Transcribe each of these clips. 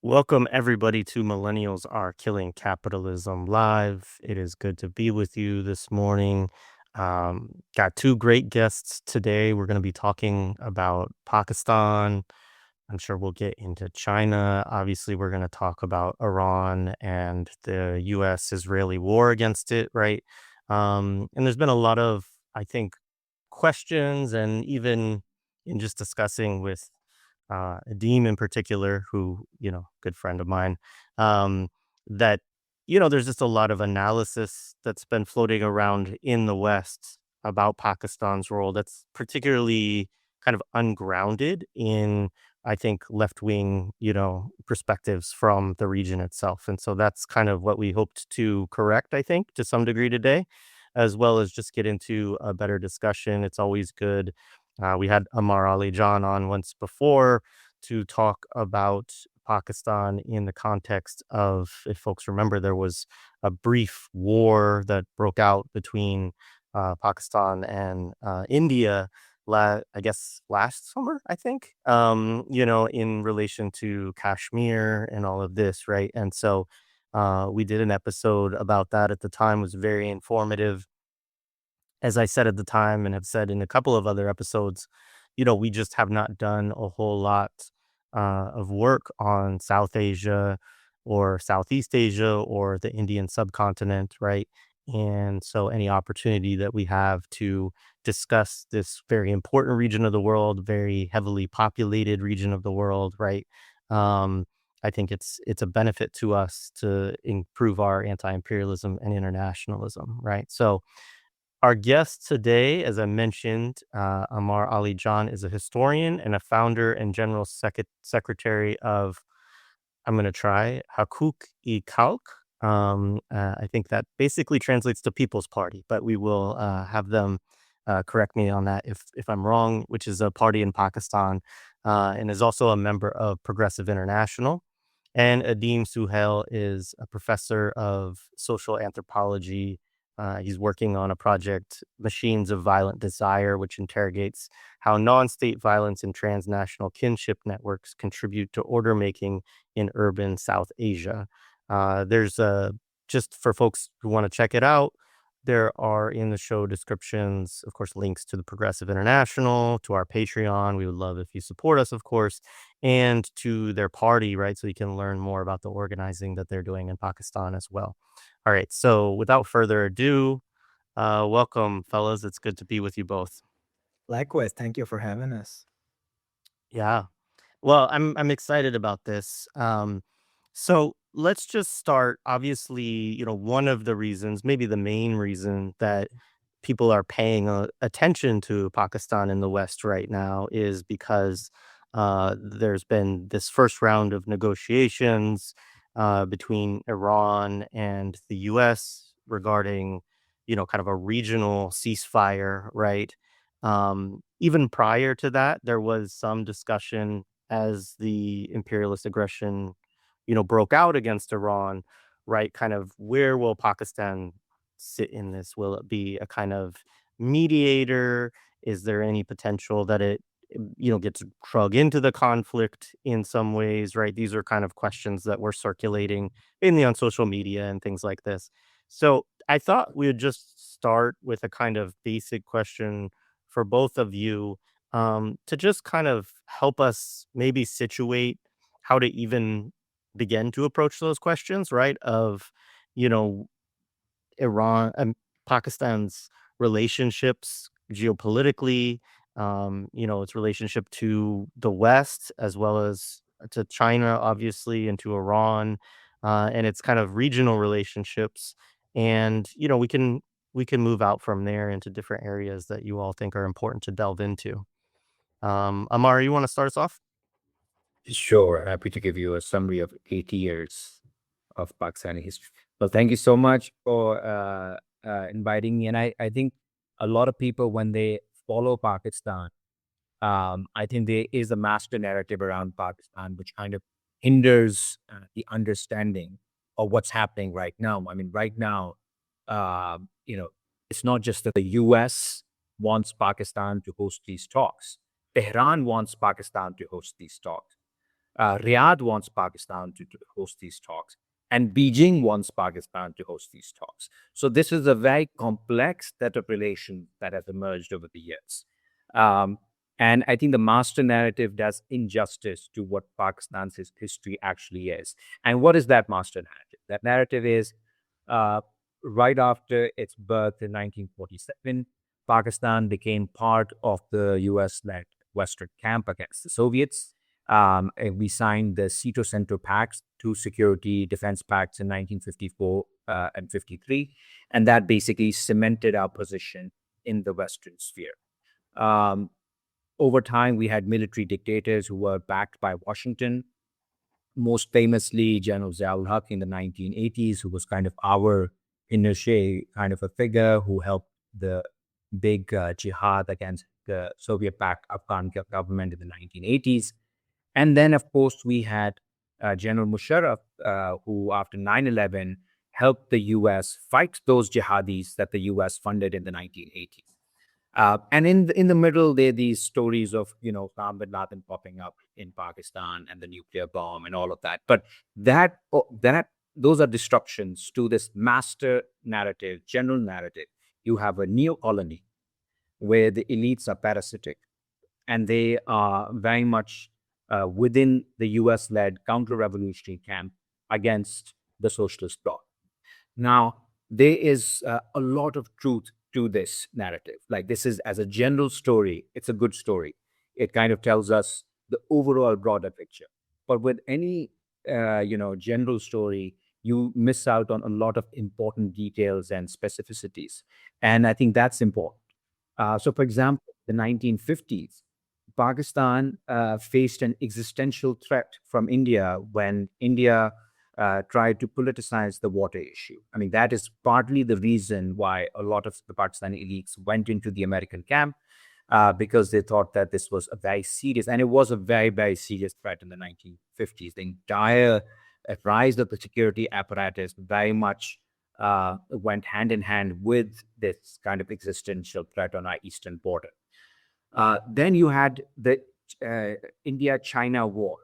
Welcome, everybody, to Millennials Are Killing Capitalism Live. It is good to be with you this morning. Got two great guests today. We're going to be talking about Pakistan. I'm sure we'll get into China. Obviously, we're going to talk about Iran and the US Israeli war against it, right? And there's been a lot of, I think, questions, and even in just discussing with Adeem in particular, who, good friend of mine, um, that, there's just a lot of analysis that's been floating around in the West about Pakistan's role that's particularly kind of ungrounded in, I think, left wing, perspectives from the region itself. And so that's kind of what we hoped to correct, I think, to some degree today, as well as just get into a better discussion. It's always good. We had Ammar Ali Jan on once before to talk about Pakistan in the context of, if folks remember, there was a brief war that broke out between Pakistan and India, I guess last summer, I think, in relation to Kashmir and all of this, right? And so we did an episode about that at the time. It was very informative. As I said at the time and have said in a couple of other episodes, we just have not done a whole lot of work on South Asia or Southeast Asia or the Indian subcontinent, right? And so any opportunity that we have to discuss this very important region of the world, very heavily populated region of the world, right? Um, I think it's a benefit to us to improve our anti-imperialism and internationalism, right? So our guest today, as I mentioned, Ammar Ali Jan, is a historian and a founder and general secretary of, I'm going to try, Haqooq-e-Khalq. I think that basically translates to People's Party, but we will have them correct me on that if I'm wrong, which is a party in Pakistan, and is also a member of Progressive International. And Adeem Suhail is a professor of social anthropology. He's working on a project, Machines of Violent Desire, which interrogates how non-state violence and transnational kinship networks contribute to order making in urban South Asia. There's just for folks who want to check it out, there are in the show descriptions, of course, links to the Progressive International, to our Patreon. We would love if you support us, of course, and to their party, right? So you can learn more about the organizing that they're doing in Pakistan as well. All right. So without further ado, welcome, fellas. It's good to be with you both. Likewise, thank you for having us. Yeah. Well, I'm excited about this. So let's just start. Obviously, one of the reasons, maybe the main reason that people are paying attention to Pakistan in the West right now is because there's been this first round of negotiations between Iran and the U.S. regarding, kind of a regional ceasefire, right? Even prior to that, there was some discussion as the imperialist aggression, broke out against Iran, right? Kind of where will Pakistan sit in this? Will it be a kind of mediator? Is there any potential that it, gets drug into the conflict in some ways, right? These are kind of questions that were circulating mainly on social media and things like this. So I thought we would just start with a kind of basic question for both of you, to just kind of help us maybe situate how to even begin to approach those questions, right? Of, you know, Iran and Pakistan's relationships geopolitically, its relationship to the West as well as to China, obviously, and to Iran, and its kind of regional relationships. And we can move out from there into different areas that you all think are important to delve into. Amar, you want to start us off? Sure, happy to give you a summary of 80 years of Pakistani history. Well, thank you so much for inviting me. And I think a lot of people, when they follow Pakistan, I think there is a master narrative around Pakistan, which kind of hinders the understanding of what's happening right now. I mean, right now, uh, you know, it's not just that the US wants Pakistan to host these talks. Tehran wants Pakistan to host these talks. Riyadh wants Pakistan to host these talks, and Beijing wants Pakistan to host these talks. So this is a very complex set of relations that has emerged over the years. And I think the master narrative does injustice to what Pakistan's history actually is. And what is that master narrative? That narrative is right after its birth in 1947, Pakistan became part of the US-led Western camp against the Soviets. And we signed the Cito-Cento Pacts, two security defense pacts in 1954 and 53. And that basically cemented our position in the Western sphere. Over time, we had military dictators who were backed by Washington, most famously General Zia-ul-Haq in the 1980s, who was kind of our Pinochet kind of a figure who helped the big jihad against the Soviet-backed Afghan government in the 1980s. And then, of course, we had General Musharraf, who after 9/11 helped the U.S. fight those jihadis that the U.S. funded in the 1980s. And in the middle, there are these stories of, Osama bin Laden popping up in Pakistan and the nuclear bomb and all of that. But those are disruptions to this master narrative, general narrative. You have a neo-colony where the elites are parasitic, and they are very much within the US-led counter-revolutionary camp against the socialist bloc. Now, there is a lot of truth to this narrative. Like, this is, as a general story, it's a good story. It kind of tells us the overall broader picture. But with any, general story, you miss out on a lot of important details and specificities. And I think that's important. So, for example, the 1950s, Pakistan faced an existential threat from India when India tried to politicize the water issue. I mean, that is partly the reason why a lot of the Pakistani elites went into the American camp, because they thought that this was a very serious, and it was a very, very serious threat in the 1950s. The entire rise of the security apparatus very much went hand in hand with this kind of existential threat on our eastern border. Then you had the India-China war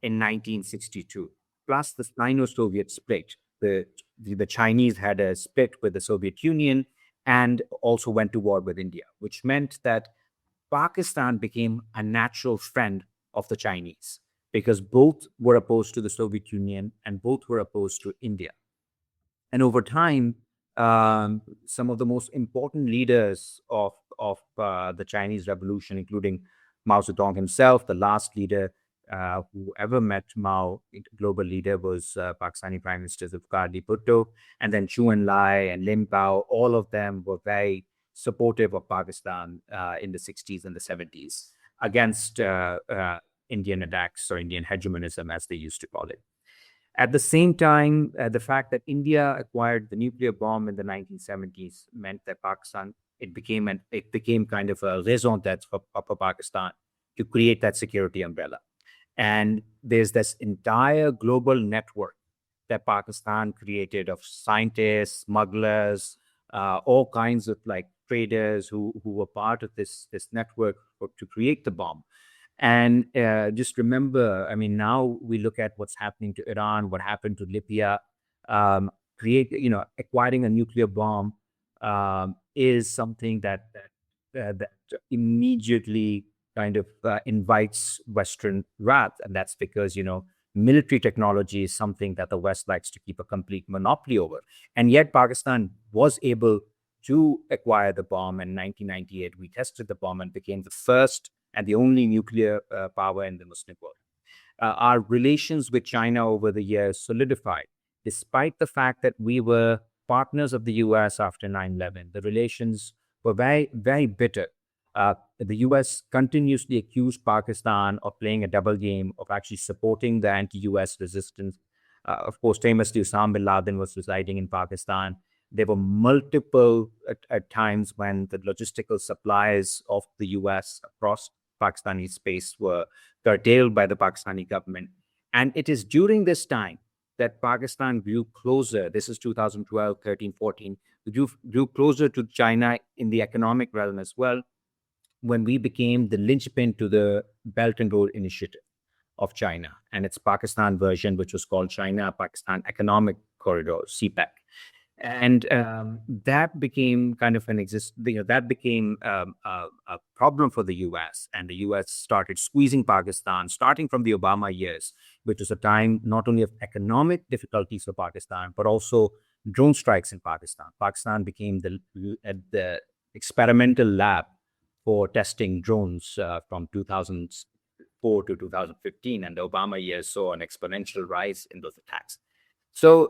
in 1962, plus the Sino-Soviet split. The Chinese had a split with the Soviet Union and also went to war with India, which meant that Pakistan became a natural friend of the Chinese because both were opposed to the Soviet Union and both were opposed to India. And over time, some of the most important leaders of the Chinese Revolution, including Mao Zedong himself, the last leader who ever met Mao, global leader, was Pakistani Prime Minister Zulfikar Ali Bhutto, and then Chu Enlai and Lim Pao. All of them were very supportive of Pakistan in the 60s and the 70s against Indian attacks or Indian hegemonism, as they used to call it. At the same time, the fact that India acquired the nuclear bomb in the 1970s meant that Pakistan, it became kind of a raison d'etre for Pakistan to create that security umbrella. And there's this entire global network that Pakistan created of scientists, smugglers, all kinds of like traders who were part of this network to create the bomb. And just remember, I mean, now we look at what's happening to Iran, what happened to Libya. Acquiring a nuclear bomb is something that immediately kind of invites Western wrath, and that's because military technology is something that the West likes to keep a complete monopoly over. And yet, Pakistan was able to acquire the bomb. In 1998, we tested the bomb and became the first and the only nuclear power in the Muslim world. Our relations with China over the years solidified, despite the fact that we were partners of the US after 9/11. The relations were very, very bitter. The US continuously accused Pakistan of playing a double game, of actually supporting the anti-US resistance. Of course, famously, Osama bin Laden was residing in Pakistan. There were multiple at times when the logistical supplies of the US across Pakistani space were curtailed by the Pakistani government. And it is during this time that Pakistan grew closer. This is 2012, 13, 14. Grew closer to China in the economic realm as well, when we became the linchpin to the Belt and Road Initiative. of China and its Pakistan version, which was called China-Pakistan Economic Corridor, CPEC. And that became kind of that became a problem for the U.S. And the U.S. started squeezing Pakistan, starting from the Obama years, which was a time not only of economic difficulties for Pakistan, but also drone strikes in Pakistan. Pakistan became the experimental lab for testing drones from 2004 to 2015, and the Obama years saw an exponential rise in those attacks. So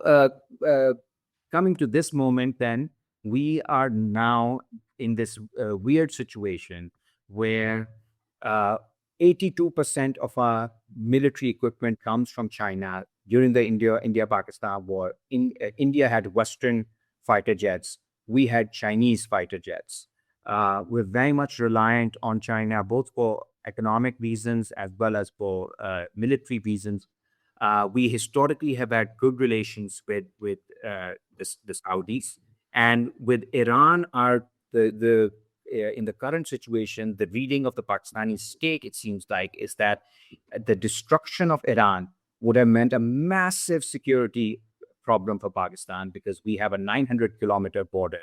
coming to this moment, then we are now in this weird situation where 82% of our military equipment comes from China. During the India-Pakistan war, India had Western fighter jets. We had Chinese fighter jets. We're very much reliant on China, both for economic reasons as well as for military reasons. We historically have had good relations with the Saudis, and with Iran, in the current situation, the reading of the Pakistani stake, it seems like, is that the destruction of Iran would have meant a massive security problem for Pakistan, because we have a 900-kilometer border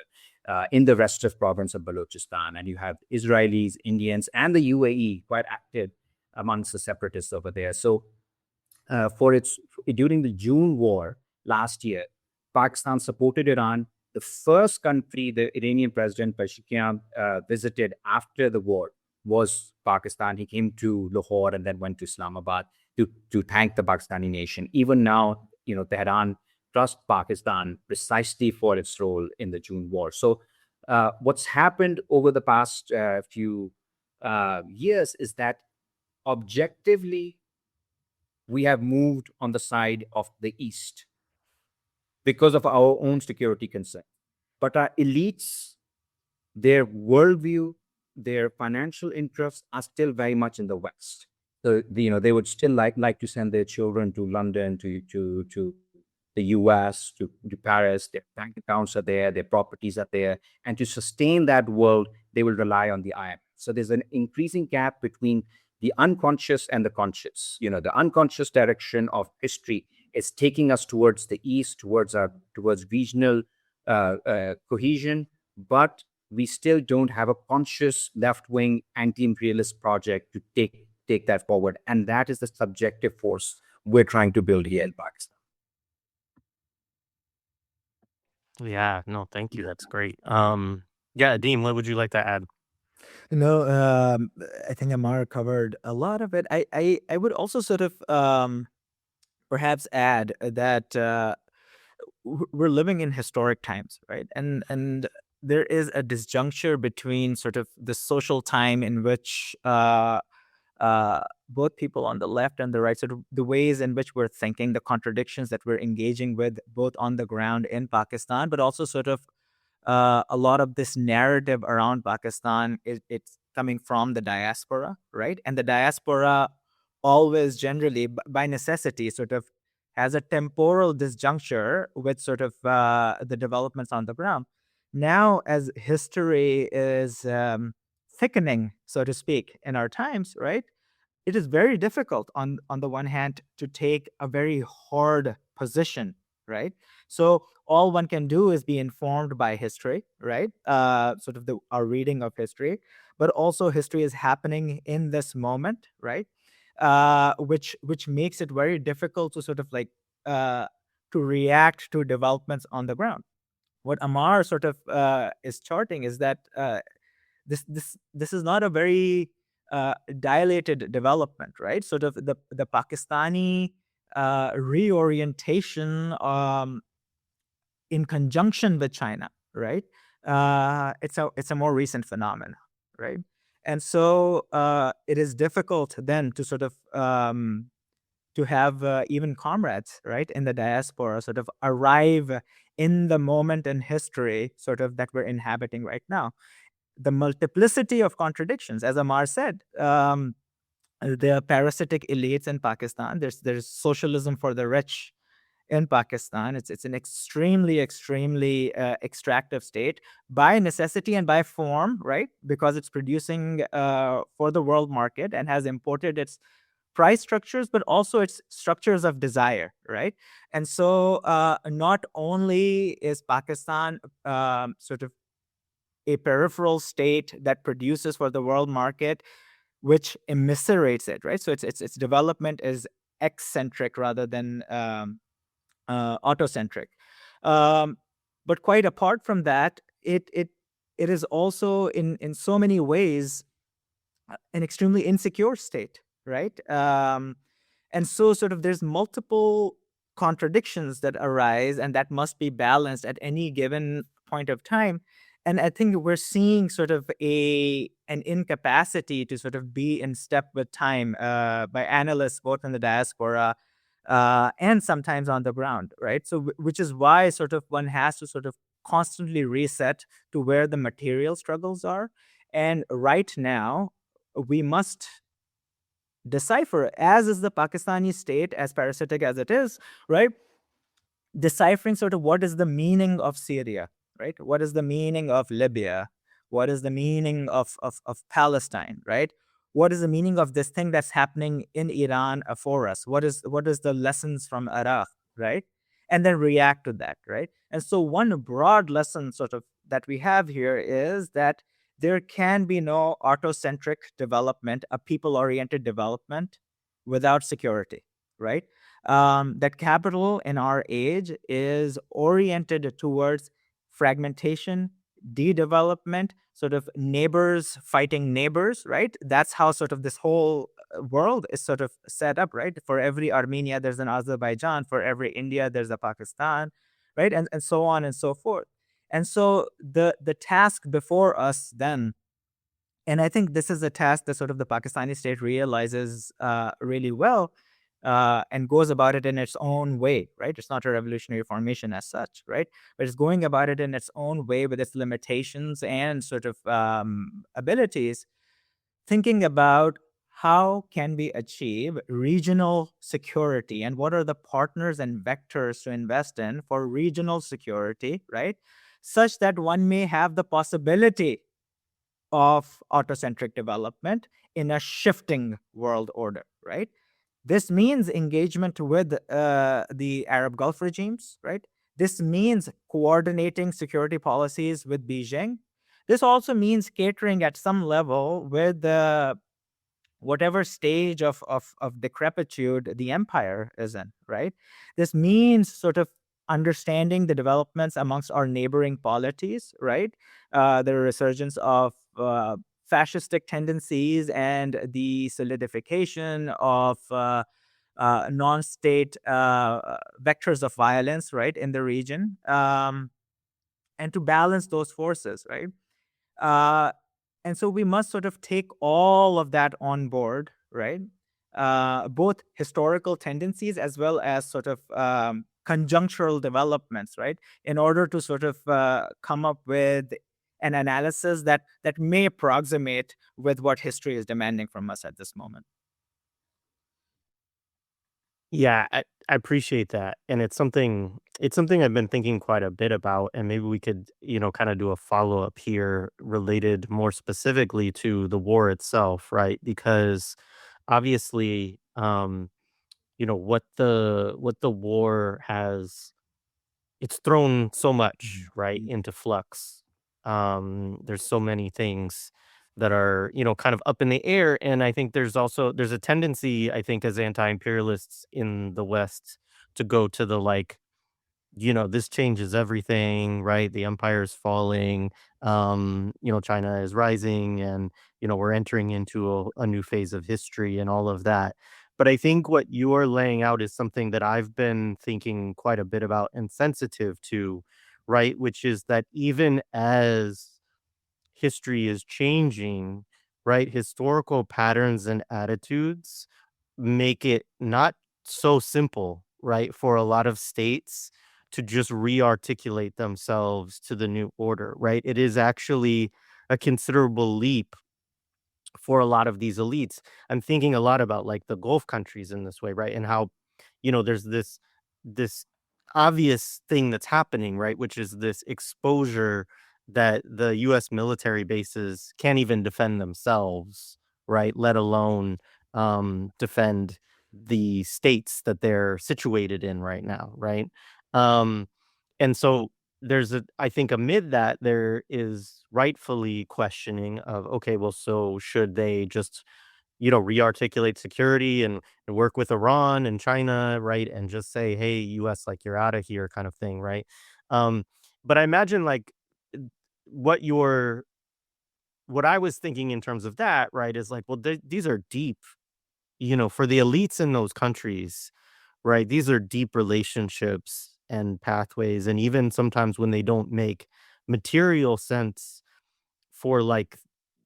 in the restive province of Balochistan, and you have Israelis, Indians, and the UAE quite active amongst the separatists over there. So during the June war last year, Pakistan supported Iran. The first country the Iranian president Pezeshkian visited after the war was Pakistan. He came to Lahore and then went to Islamabad to thank the Pakistani nation. Even now, Tehran trusts Pakistan precisely for its role in the June war. So what's happened over the past few years is that objectively, we have moved on the side of the East because of our own security concern. But our elites, their worldview, their financial interests are still very much in the West. So, they would still like to send their children to London, to the US, to Paris. Their bank accounts are there, their properties are there. And to sustain that world, they will rely on the IMF. So there's an increasing gap between the unconscious and the conscious. The unconscious direction of history is taking us towards the East, towards regional cohesion, but we still don't have a conscious left-wing anti-imperialist project to take that forward. And that is the subjective force we're trying to build here in Pakistan. Yeah, no, thank you. That's great. Yeah, Adeem, what would you like to add? No, I think Ammar covered a lot of it. I would also sort of perhaps add that we're living in historic times, right? And there is a disjuncture between sort of the social time in which both people on the left and the right, sort of the ways in which we're thinking, the contradictions that we're engaging with both on the ground in Pakistan, but also sort of a lot of this narrative around Pakistan, it's coming from the diaspora, right? And the diaspora always generally, by necessity, sort of has a temporal disjuncture with sort of the developments on the ground. Now, as history is thickening, so to speak, in our times, right? It is very difficult on the one hand to take a very hard position, right? So all one can do is be informed by history, right? Sort of our reading of history, but also history is happening in this moment, right? Which makes it very difficult to sort of like to react to developments on the ground. What Ammar sort of is charting is that this is not a very dilated development, right? Sort of the Pakistani reorientation in conjunction with China, right? It's a more recent phenomenon, right? And so it is difficult then to sort of to have even comrades, right, in the diaspora sort of arrive in the moment in history sort of that we're inhabiting right now. The multiplicity of contradictions, as Ammar said, the parasitic elites in Pakistan. There's socialism for the rich in Pakistan. It's an extremely extractive state by necessity and by form, right? Because it's producing for the world market and has imported its price structures, but also its structures of desire, right? And so not only is Pakistan sort of a peripheral state that produces for the world market, which immiserates it, right? So its development is eccentric rather than autocentric. Um, but quite apart from that, it is also in so many ways an extremely insecure state, right? And so sort of there's multiple contradictions that arise, and that must be balanced at any given point of time. And I think we're seeing sort of an incapacity to sort of be in step with time by analysts both in the diaspora and sometimes on the ground, right? So which is why sort of one has to sort of constantly reset to where the material struggles are. And right now, we must decipher, as is the Pakistani state, as parasitic as it is, right? Deciphering sort of what is the meaning of Syria, right? What is the meaning of Libya? What is the meaning of Palestine, right? What is the meaning of this thing that's happening in Iran for us? What is the lessons from Iraq, right? And then react to that, right? And so one broad lesson sort of that we have here is that there can be no autocentric development, a people-oriented development without security, right? That capital in our age is oriented towards fragmentation, de-development, sort of neighbors fighting neighbors, right? That's how sort of this whole world is sort of set up, right? For every Armenia, there's an Azerbaijan. For every India, there's a Pakistan, right? And so on and so forth. And so the task before us then, and I think this is a task that sort of the Pakistani state realizes really well, and goes about it in its own way, right? It's not a revolutionary formation as such, right? But it's going about it in its own way with its limitations and sort of abilities, thinking about how can we achieve regional security and what are the partners and vectors to invest in for regional security, right? Such that one may have the possibility of autocentric development in a shifting world order, right? This means engagement with the Arab Gulf regimes, right? This means coordinating security policies with Beijing. This also means catering at some level with whatever stage of decrepitude the empire is in, right? This means sort of understanding the developments amongst our neighboring polities, right? The resurgence of fascistic tendencies and the solidification of non-state vectors of violence, right, in the region, and to balance those forces, right? Uh, and so we must sort of take all of that on board, right? Both historical tendencies as well as sort of conjunctural developments, right? In order to sort of come up with an analysis that may approximate with what history is demanding from us at this moment. Yeah, I appreciate that, and it's something I've been thinking quite a bit about, and maybe we could, kind of do a follow-up here related more specifically to the war itself, right? Because obviously, what the war has, it's thrown so much, right, Mhm. into flux. There's so many things that are, kind of up in the air. And I think there's a tendency, I think, as anti-imperialists in the West to go to the like, this changes everything, right? The empire is falling, China is rising, and, we're entering into a new phase of history and all of that. But I think what you're laying out is something that I've been thinking quite a bit about and sensitive to, right? Which is that even as history is changing, right? Historical patterns and attitudes make it not so simple, right, for a lot of states to just re-articulate themselves to the new order, right? It is actually a considerable leap for a lot of these elites. I'm thinking a lot about like the Gulf countries in this way, right? And how, there's this obvious thing that's happening, right? Which is this exposure that the US military bases can't even defend themselves, right? Let alone defend the states that they're situated in right now, right? Um, and so I think amid that, there is rightfully questioning of, okay, well, so should they just, rearticulate security and work with Iran and China, right? And just say, hey, US, like, you're out of here kind of thing, right? Um, but I imagine, like, uh, what you're what I was thinking in terms of that, right, is like, well, these are deep, for the elites in those countries, right? These are deep relationships and pathways. And even sometimes when they don't make material sense for, like,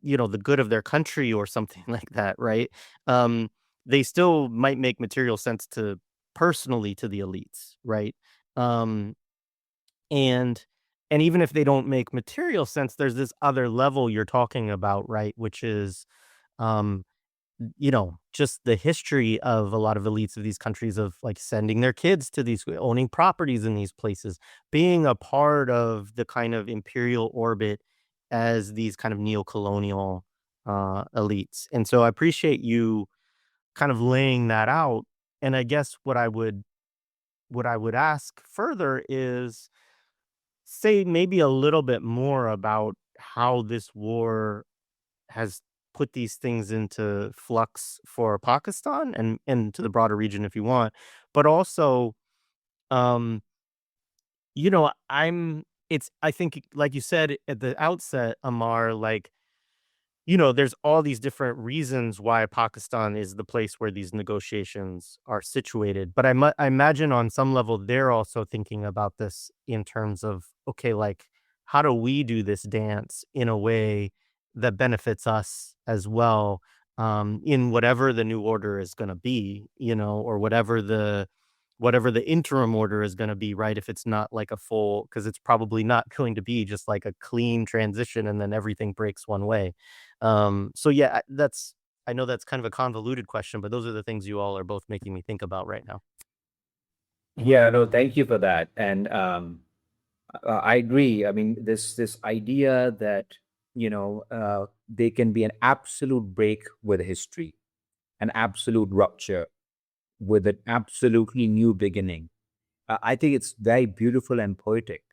the good of their country or something like that, right? Um, they still might make material sense to personally to the elites, right? Um, and and even if they don't make material sense, there's this other level you're talking about, right? Which is um just the history of a lot of elites of these countries of, like, sending their kids to these, owning properties in these places, being a part of the kind of imperial orbit as these kind of neo-colonial elites. And so I appreciate you kind of laying that out. And I guess what I would ask further is, say maybe a little bit more about how this war has put these things into flux for Pakistan and to the broader region if you want. But also, um, I think, like you said at the outset, Amar, like, there's all these different reasons why Pakistan is the place where these negotiations are situated. But I imagine on some level they're also thinking about this in terms of, okay, like, how do we do this dance in a way that benefits us as well, in whatever the new order is going to be, or whatever the interim order is going to be, right? If it's not like a full, because it's probably not going to be just like a clean transition and then everything breaks one way. So yeah, I know that's kind of a convoluted question, but those are the things you all are both making me think about right now. Yeah, no, thank you for that. And I agree. I mean, this idea that they can be an absolute break with history, an absolute rupture with an absolutely new beginning. I think it's very beautiful and poetic.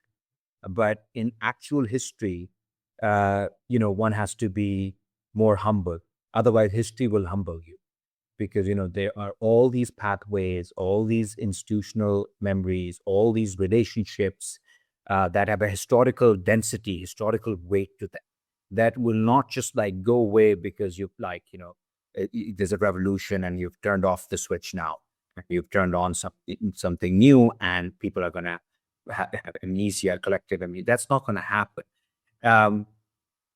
But in actual history, one has to be more humble. Otherwise, history will humble you because there are all these pathways, all these institutional memories, all these relationships that have a historical density, historical weight to them that will not just like go away because you've like there's a revolution and you've turned off the switch now. You've turned on something new, and people are gonna have amnesia, collective amnesia. That's not gonna happen. Um,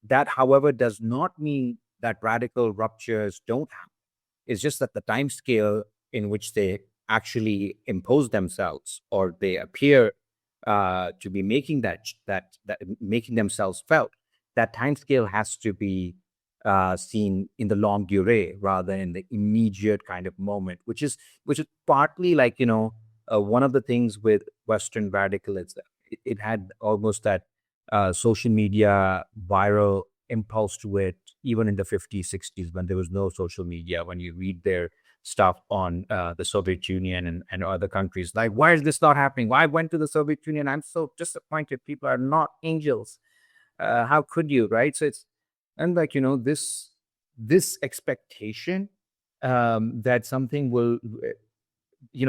that, however, does not mean that radical ruptures don't happen. It's just that the time scale in which they actually impose themselves or they appear to be making that making themselves felt, that time scale has to be seen in the long durée rather than in the immediate kind of moment, which is partly like one of the things with Western radicalism. It had almost that social media viral impulse to it, even in the 50s, 60s, when there was no social media. When you read their stuff on the Soviet Union and other countries, like, why is this not happening? Why I went to the Soviet Union? I'm so disappointed. People are not angels. How could you, right? So it's, and like, this expectation that something will,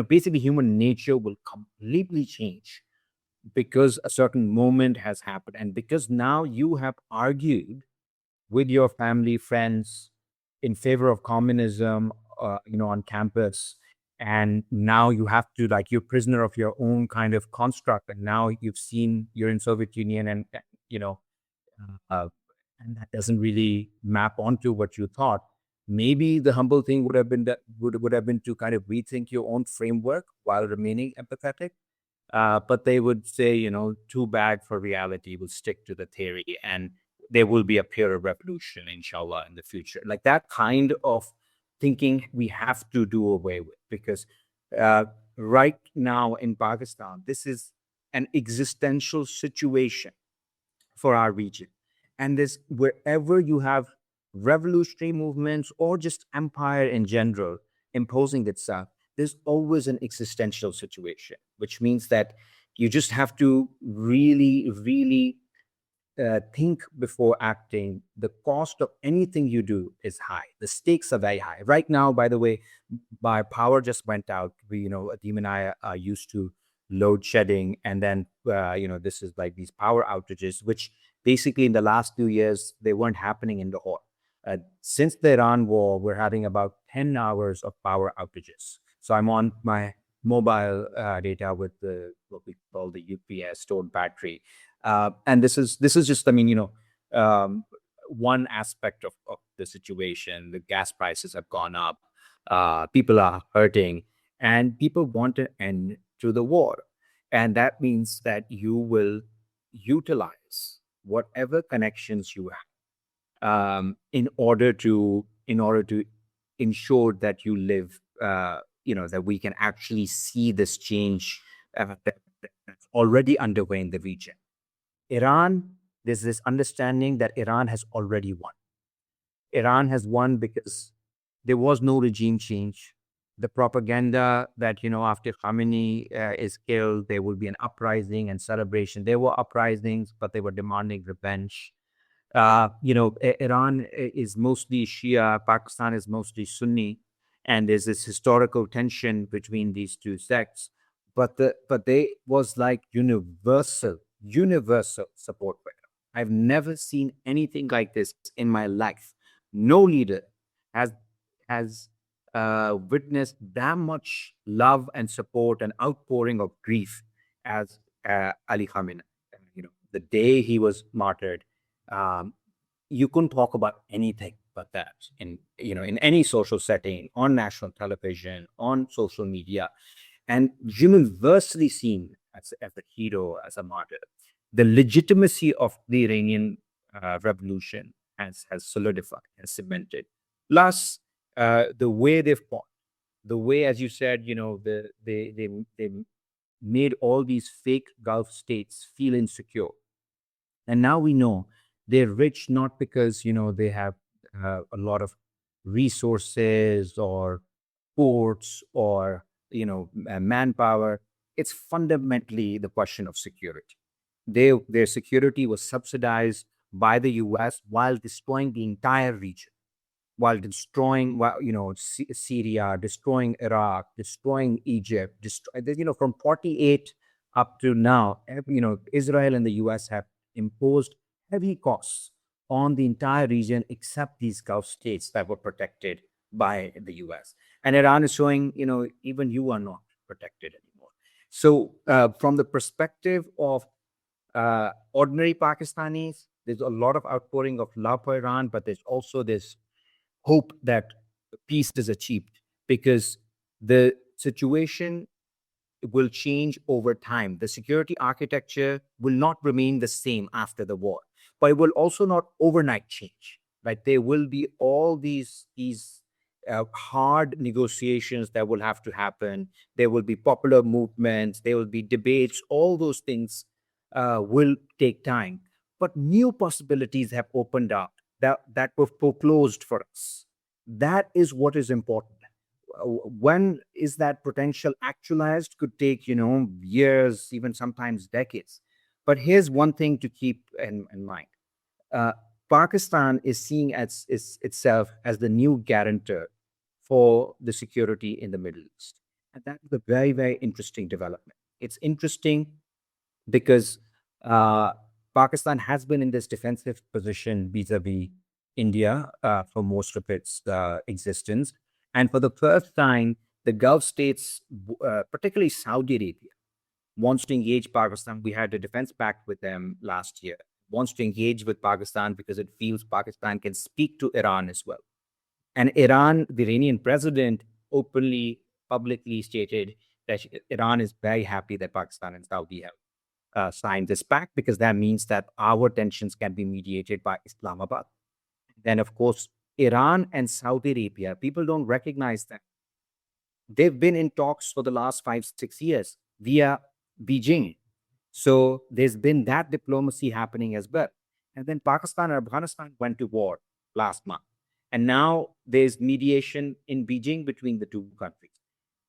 basically human nature will completely change because a certain moment has happened and because now you have argued with your family, friends in favor of communism, on campus. And now you have to, like, you're prisoner of your own kind of construct. And now you've seen you're in Soviet Union and, you know, uh, and that doesn't really map onto what you thought. Maybe the humble thing would have been that would have been to kind of rethink your own framework while remaining empathetic. But they would say, too bad for reality. We'll stick to the theory, and there will be a pure revolution, inshallah, in the future. Like that kind of thinking, we have to do away with because uh, right now in Pakistan, this is an existential situation for our region. And this, wherever you have revolutionary movements, or just empire in general imposing itself, there's always an existential situation, which means that you just have to really, really think before acting. The cost of anything you do is high. The stakes are very high. Right now, by the way, my power just went out. Adeem and I are used to load shedding, and then this is like these power outages, which basically in the last 2 years they weren't happening in Lahore. Since the Iran war, we're having about 10 hours of power outages. So I'm on my mobile data with what we call the UPS stored battery, and this is just, I mean, one aspect of the situation. The gas prices have gone up, people are hurting, and people want an end to the war. And that means that you will utilize whatever connections you have, in order to ensure that you live, that we can actually see this change that's already underway in the region. Iran, there's this understanding that Iran has already won. Iran has won because there was no regime change. The propaganda that, after Khamenei is killed, there will be an uprising and celebration. There were uprisings, but they were demanding revenge. Iran is mostly Shia, Pakistan is mostly Sunni, and there's this historical tension between these two sects. But they was like universal support for Iran. I've never seen anything like this in my life. No leader has witnessed that much love and support and outpouring of grief as Ali Khamenei. The day he was martyred, you couldn't talk about anything but that in any social setting, on national television, on social media, and universally seen as a hero, as a martyr. The legitimacy of the Iranian revolution has solidified and cemented. Plus, the way they've fought, the way, as you said, they made all these fake Gulf states feel insecure. And now we know they're rich not because, they have a lot of resources or ports or, manpower. It's fundamentally the question of security. Their security was subsidized by the US while destroying the entire region, while destroying, Syria, destroying Iraq, destroying Egypt, from 48 up to now, Israel and the US have imposed heavy costs on the entire region except these Gulf states that were protected by the US. And Iran is showing, even you are not protected anymore. So, from the perspective of ordinary Pakistanis, there's a lot of outpouring of love for Iran, but there's also this hope that peace is achieved, because the situation will change over time. The security architecture will not remain the same after the war, but it will also not overnight change. Right? There will be all these hard negotiations that will have to happen. There will be popular movements. There will be debates. All those things will take time. But new possibilities have opened up that were foreclosed for us. That is what is important. When is that potential actualized? Could take, years, even sometimes decades. But here's one thing to keep in mind. Pakistan is seeing itself as the new guarantor for the security in the Middle East. And that is a very, very interesting development. It's interesting because Pakistan has been in this defensive position vis-a-vis India for most of its existence. And for the first time, the Gulf states, particularly Saudi Arabia, wants to engage Pakistan. We had a defense pact with them last year, wants to engage with Pakistan because it feels Pakistan can speak to Iran as well. And Iran, the Iranian president, openly, publicly stated that Iran is very happy that Pakistan and Saudi have signed this pact, because that means that our tensions can be mediated by Islamabad. Then, of course, Iran and Saudi Arabia, people don't recognize that. They've been in talks for the last 5-6 years via Beijing. So there's been that diplomacy happening as well. And then Pakistan and Afghanistan went to war. last month. And now there's mediation in Beijing between the two countries.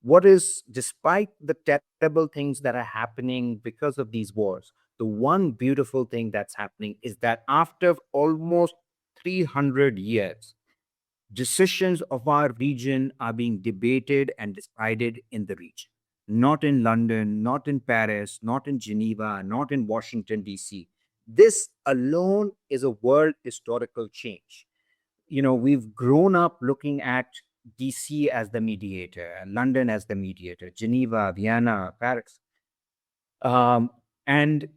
What is, despite the terrible things that are happening because of these wars, the one beautiful thing that's happening is that after almost 300 years, decisions of our region are being debated and decided in the region, not in London, not in Paris, not in Geneva, not in Washington, D.C. This alone is a world historical change. We've grown up looking at DC as the mediator, London as the mediator, Geneva, Vienna, Paris. And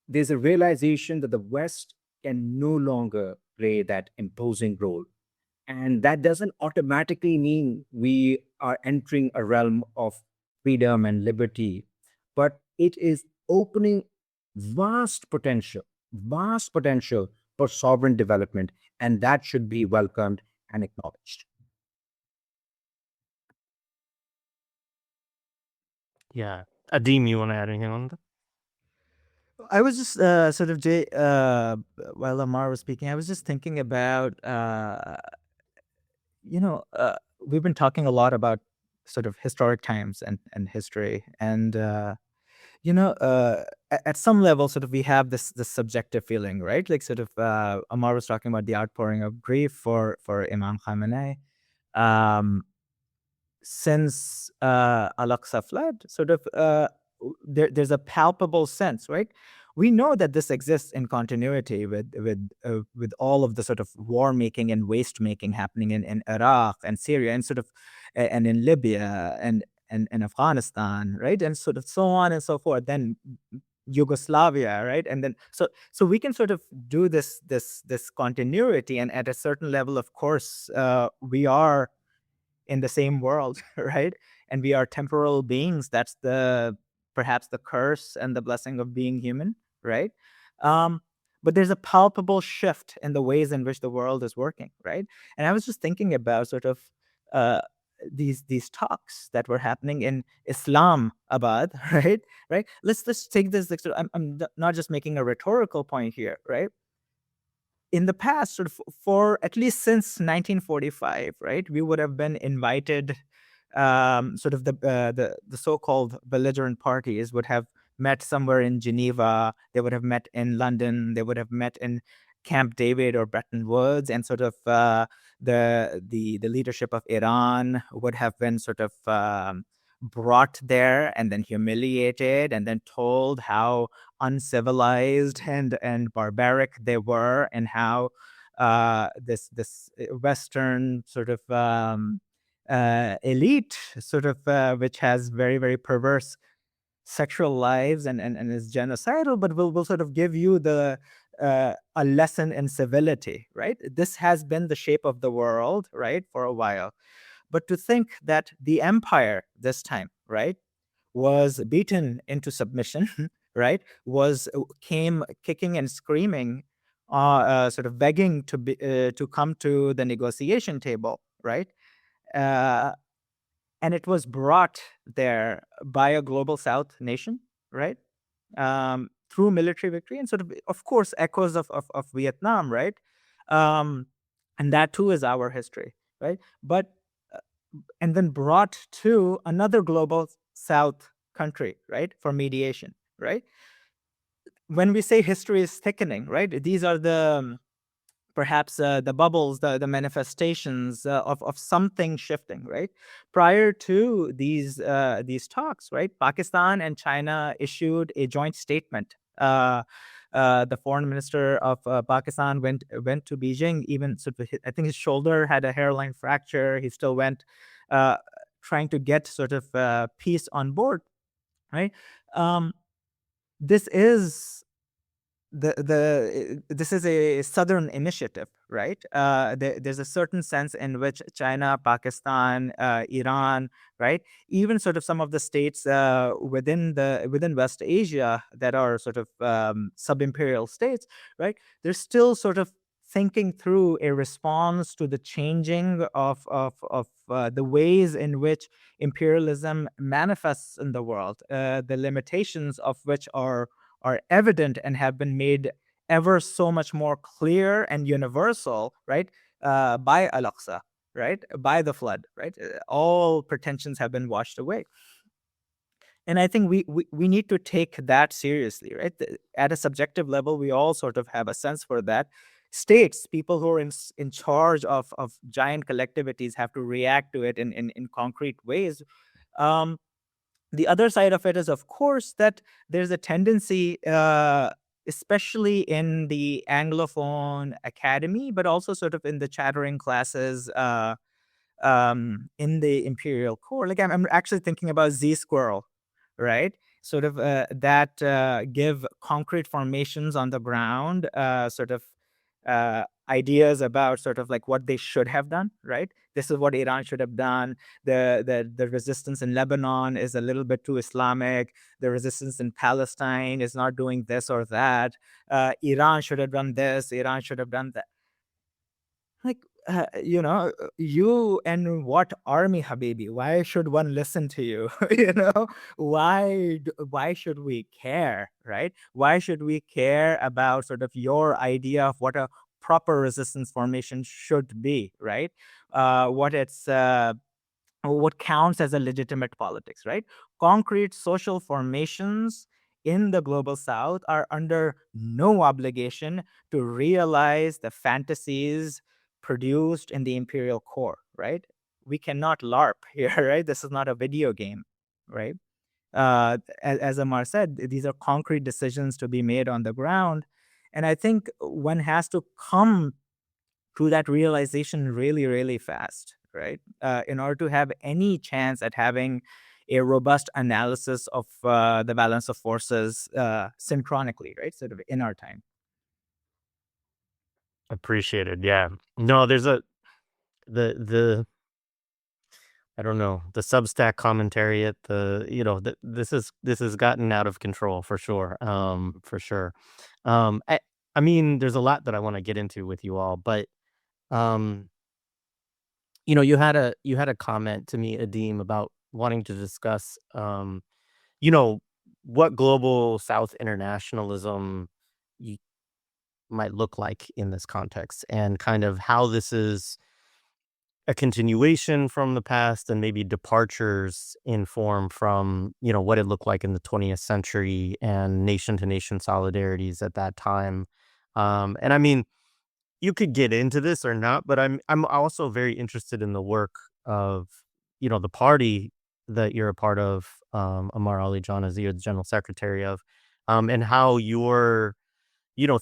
there's a realization that the West can no longer play that imposing role. And that doesn't automatically mean we are entering a realm of freedom and liberty, but it is opening vast potential for sovereign development, and that should be welcomed and acknowledged. Yeah. Adeem, you want to add anything on that? I was just sort of while Ammar was speaking, I was just thinking about we've been talking a lot about sort of historic times and history, and at some level, sort of we have this subjective feeling, right? Like sort of Ammar was talking about the outpouring of grief for Imam Khamenei. Since Al-Aqsa fled, sort of there's a palpable sense, right? We know that this exists in continuity with all of the sort of war making and waste making happening in Iraq and Syria and sort of and in Libya and Afghanistan, right? And sort of so on and so forth. Then Yugoslavia, right? And then so we can sort of do this continuity, and at a certain level, of course, we are in the same world, right? And we are temporal beings. That's perhaps the curse and the blessing of being human, right? But there's a palpable shift in the ways in which the world is working, right? And I was just thinking about sort of uh, these talks that were happening in Islamabad, right? Right. Let's take this. Like, I'm not just making a rhetorical point here, right? In the past, sort of for at least since 1945, right, we would have been invited. Sort of the so-called belligerent parties would have met somewhere in Geneva. They would have met in London. They would have met in Camp David or Bretton Woods, and sort of the leadership of Iran would have been sort of brought there and then humiliated and then told how uncivilized and barbaric they were, and how this Western sort of elite, sort of which has very very perverse sexual lives and is genocidal, but will sort of give you a lesson in civility, right? This has been the shape of the world, right, for a while. But to think that the empire this time, right, was beaten into submission, right, came kicking and screaming, sort of begging to come to the negotiation table, right, uh, and it was brought there by a global South nation, right, through military victory and sort of course, echoes of Vietnam, right, um, and that too is our history, right, but and then brought to another global South country, right, for mediation, right? When we say history is thickening, right, these are perhaps the bubbles, the manifestations of something shifting, right? Prior to these talks, right, Pakistan and China issued a joint statement. The foreign minister of Pakistan went to Beijing. Even sort of, I think his shoulder had a hairline fracture. He still went, uh, trying to get sort of peace on board, right? Um, this is this is a southern initiative, right? There's a certain sense in which China, Pakistan, Iran, right, even sort of some of the states within West Asia that are sort of sub-imperial states, right, they're still sort of thinking through a response to the changing of the ways in which imperialism manifests in the world, the limitations of which are evident and have been made ever so much more clear and universal, right? By Al-Aqsa, right? By the flood, right? All pretensions have been washed away. And I think we need to take that seriously, right? At a subjective level, we all sort of have a sense for that. States, people who are in charge of giant collectivities, have to react to it in concrete ways. Um, the other side of it is, of course, that there's a tendency, especially in the Anglophone academy, but also sort of in the chattering classes, in the imperial core. Like I'm actually thinking about Z Squirrel, right? Sort of that give concrete formations on the ground, sort of ideas about sort of like what they should have done, right? This is what Iran should have done. The resistance in Lebanon is a little bit too Islamic. The resistance in Palestine is not doing this or that. Iran should have done this. Iran should have done that. Like, you and what army, Habibi? Why should one listen to you? Why should we care, right? Why should we care about sort of your idea of what a proper resistance formation should be, right? What counts as a legitimate politics, right? Concrete social formations in the global south are under no obligation to realize the fantasies produced in the imperial core, right? We cannot LARP here, right? This is not a video game, right? As Ammar said, these are concrete decisions to be made on the ground. And I think one has to come to that realization really, really fast, right? In order to have any chance at having a robust analysis of the balance of forces synchronically, right? Sort of in our time. Appreciated. Yeah. No, there's the I don't know, the Substack commentary at this has gotten out of control for sure. For sure. I mean, there's a lot that I want to get into with you all, but um, you had a comment to me, Adeem, about wanting to discuss you know, what global South internationalism y- might look like in this context, and kind of how this is a continuation from the past and maybe departures in form from, what it looked like in the 20th century and nation to nation solidarities at that time. And I mean, you could get into this or not, but I'm also very interested in the work of, the party that you're a part of, Ammar Ali Jan, as you're the general secretary of, and how you're,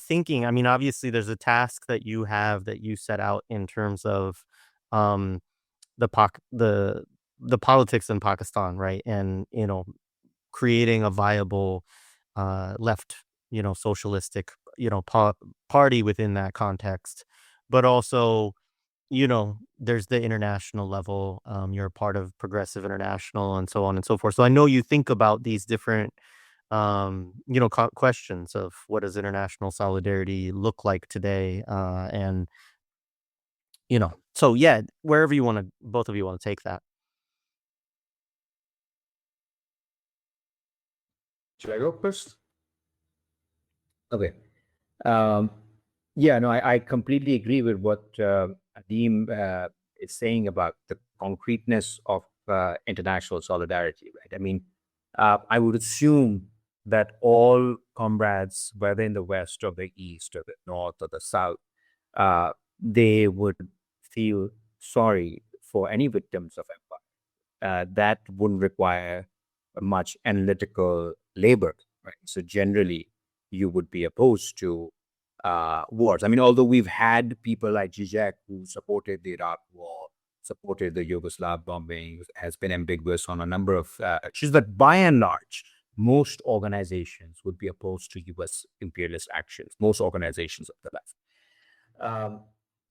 thinking. I mean, obviously, there's a task that you have that you set out in terms of um, the Pak the politics in Pakistan, right? And creating a viable left, socialistic, party within that context. But also, there's the international level. You're a part of Progressive International and so on and so forth. So I know you think about these different, questions of what does international solidarity look like today, and so yeah, wherever both of you want to take that. Should I go first? Okay. Um, yeah, no, I completely agree with what Adeem is saying about the concreteness of international solidarity, right? I mean, I would assume that all comrades, whether in the West or the East or the North or the South, they would feel sorry for any victims of empire. That wouldn't require much analytical labor, right? So generally, you would be opposed to wars. I mean, although we've had people like Zizek who supported the Iraq War, supported the Yugoslav bombing, has been ambiguous on a number of issues, but by and large, most organizations would be opposed to U.S. imperialist actions. Most organizations of the left.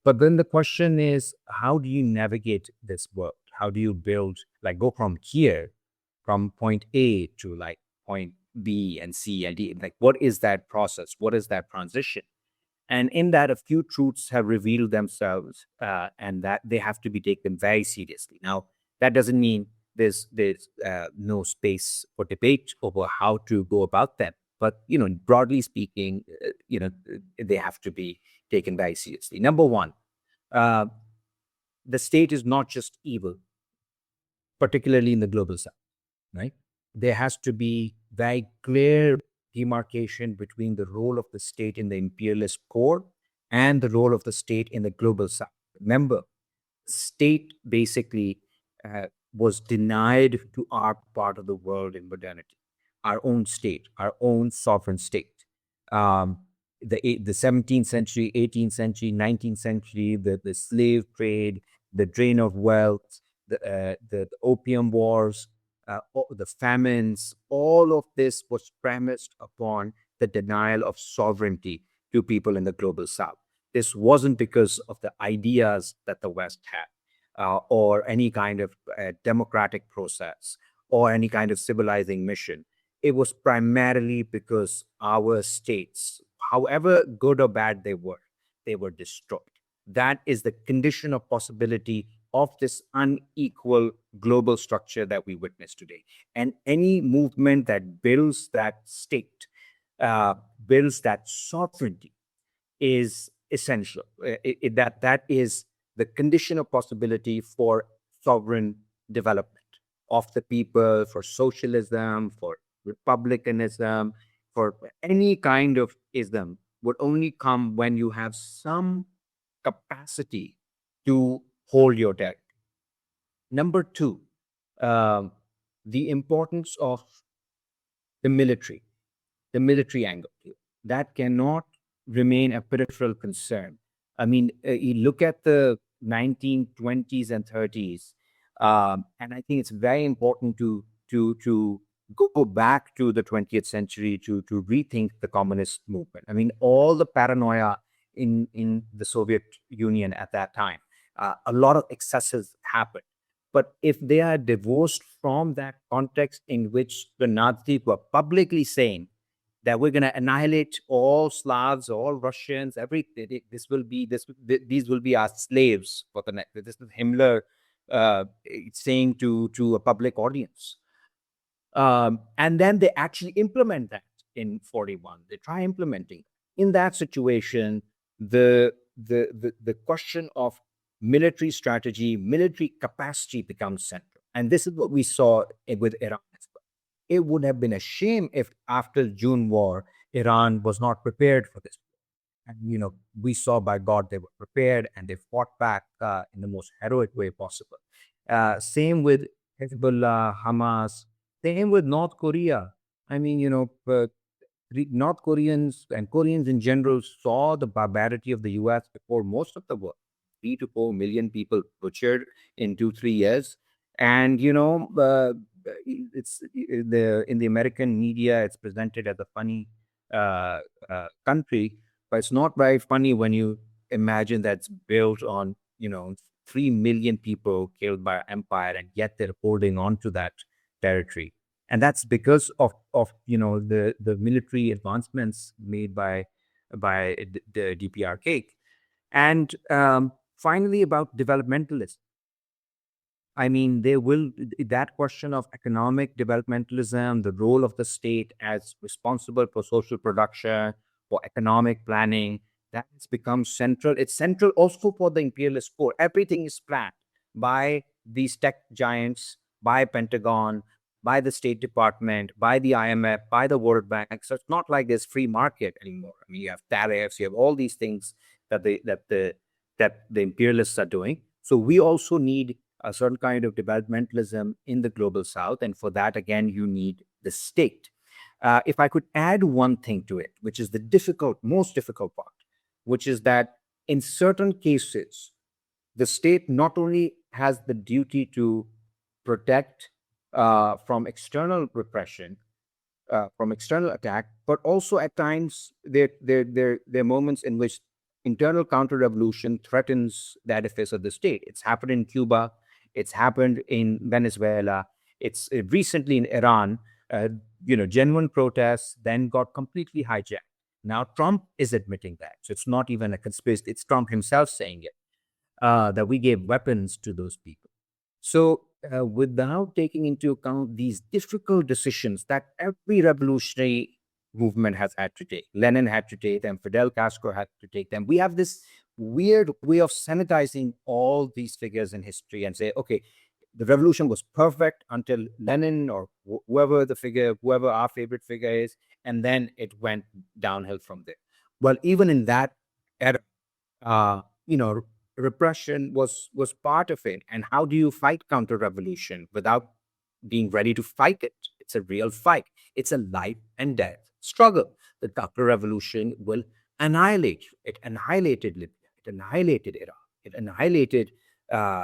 But then the question is, how do you navigate this world? How do you build, like, go from here, from point A to like point B and C and D? Like, what is that process? What is that transition? And in that, a few truths have revealed themselves, and that they have to be taken very seriously. Now, that doesn't mean there's no space for debate over how to go about them. but broadly speaking, they have to be taken very seriously. Number one, uh, the state is not just evil, particularly in the global south, right? There has to be very clear demarcation between the role of the state in the imperialist core and the role of the state in the global south. Remember, state basically was denied to our part of the world in modernity, our own state, our own sovereign state. Um, the 17th century, 18th century, 19th century, the slave trade, the drain of wealth, the opium wars, the famines, all of this was premised upon the denial of sovereignty to people in the global south. This wasn't because of the ideas that the West had, or any kind of democratic process or any kind of civilizing mission. It was primarily because our states, however good or bad they were destroyed. That is the condition of possibility of this unequal global structure that we witness today. And any movement that builds that state, builds that sovereignty, is essential. That is the condition of possibility for sovereign development of the people, for socialism, for republicanism, for any kind of ism would only come when you have some capacity to hold your territory. Number two, um, the importance of the military angle here. That cannot remain a peripheral concern. I mean, you look at the 1920s and 30s, and I think it's very important to go back to the 20th century to rethink the communist movement. I mean, all the paranoia in the Soviet Union at that time, a lot of excesses happened. But if they are divorced from that context in which the Nazis were publicly saying that we're going to annihilate all Slavs, all Russians, everything, these will be our slaves for the next. This is Himmler saying to a public audience. And then they actually implement that in 41. They try implementing. In that situation, the question of military strategy, military capacity becomes central. And this is what we saw with Iran as well. It would have been a shame if after June war, Iran was not prepared for this. And, we saw, by God, they were prepared and they fought back in the most heroic way possible. Same with Hezbollah, Hamas, same with North Korea. I mean, North Koreans and Koreans in general saw the barbarity of the US before most of the world. 3 to 4 million people butchered in 2 3 years, and it's in the American media. It's presented as a funny country, but it's not very funny when you imagine that's built on 3 million people killed by empire, and yet they're holding on to that territory. And that's because of the military advancements made by the DPRK. And finally, about developmentalism. I mean, that question of economic developmentalism, the role of the state as responsible for social production, for economic planning, that has become central. It's central also for the imperialist core. Everything is planned by these tech giants, by Pentagon, by the State Department, by the IMF, by the World Bank. So it's not like there's free market anymore. I mean, you have tariffs, you have all these things that the imperialists are doing. So we also need a certain kind of developmentalism in the global south. And for that, again, you need the state. If I could add one thing to it, which is the most difficult part, which is that in certain cases, the state not only has the duty to protect from external repression, from external attack, but also at times there are moments in which internal counter-revolution threatens the edifice of the state. It's happened in Cuba. It's happened in Venezuela. It's recently in Iran. Genuine protests then got completely hijacked. Now Trump is admitting that. So it's not even a conspiracy. It's Trump himself saying it, that we gave weapons to those people. So without taking into account these difficult decisions that every revolutionary movement has had to take. Lenin had to take them. Fidel Castro had to take them. We have this weird way of sanitizing all these figures in history and say, okay, the revolution was perfect until Lenin or whoever our favorite figure is, and then it went downhill from there. Well, even in that era, uh, you know, repression was part of it. And how do you fight counter revolution without being ready to fight it? It's a real fight. It's a life and death struggle. The counter revolution will annihilate you. It annihilated Libya. It annihilated Iraq. It annihilated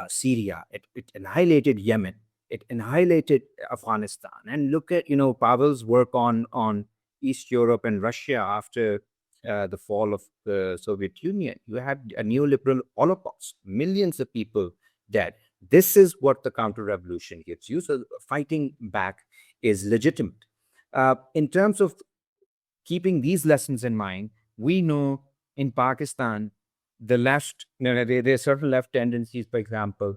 Syria. It annihilated Yemen. It annihilated Afghanistan. And look at Pavel's work on East Europe and Russia after the fall of the Soviet Union. You had a neoliberal holocaust, millions of people dead. This is what the counter revolution gives you. So fighting back is legitimate. In terms of keeping these lessons in mind, we know in Pakistan, the left, there are certain left tendencies, for example,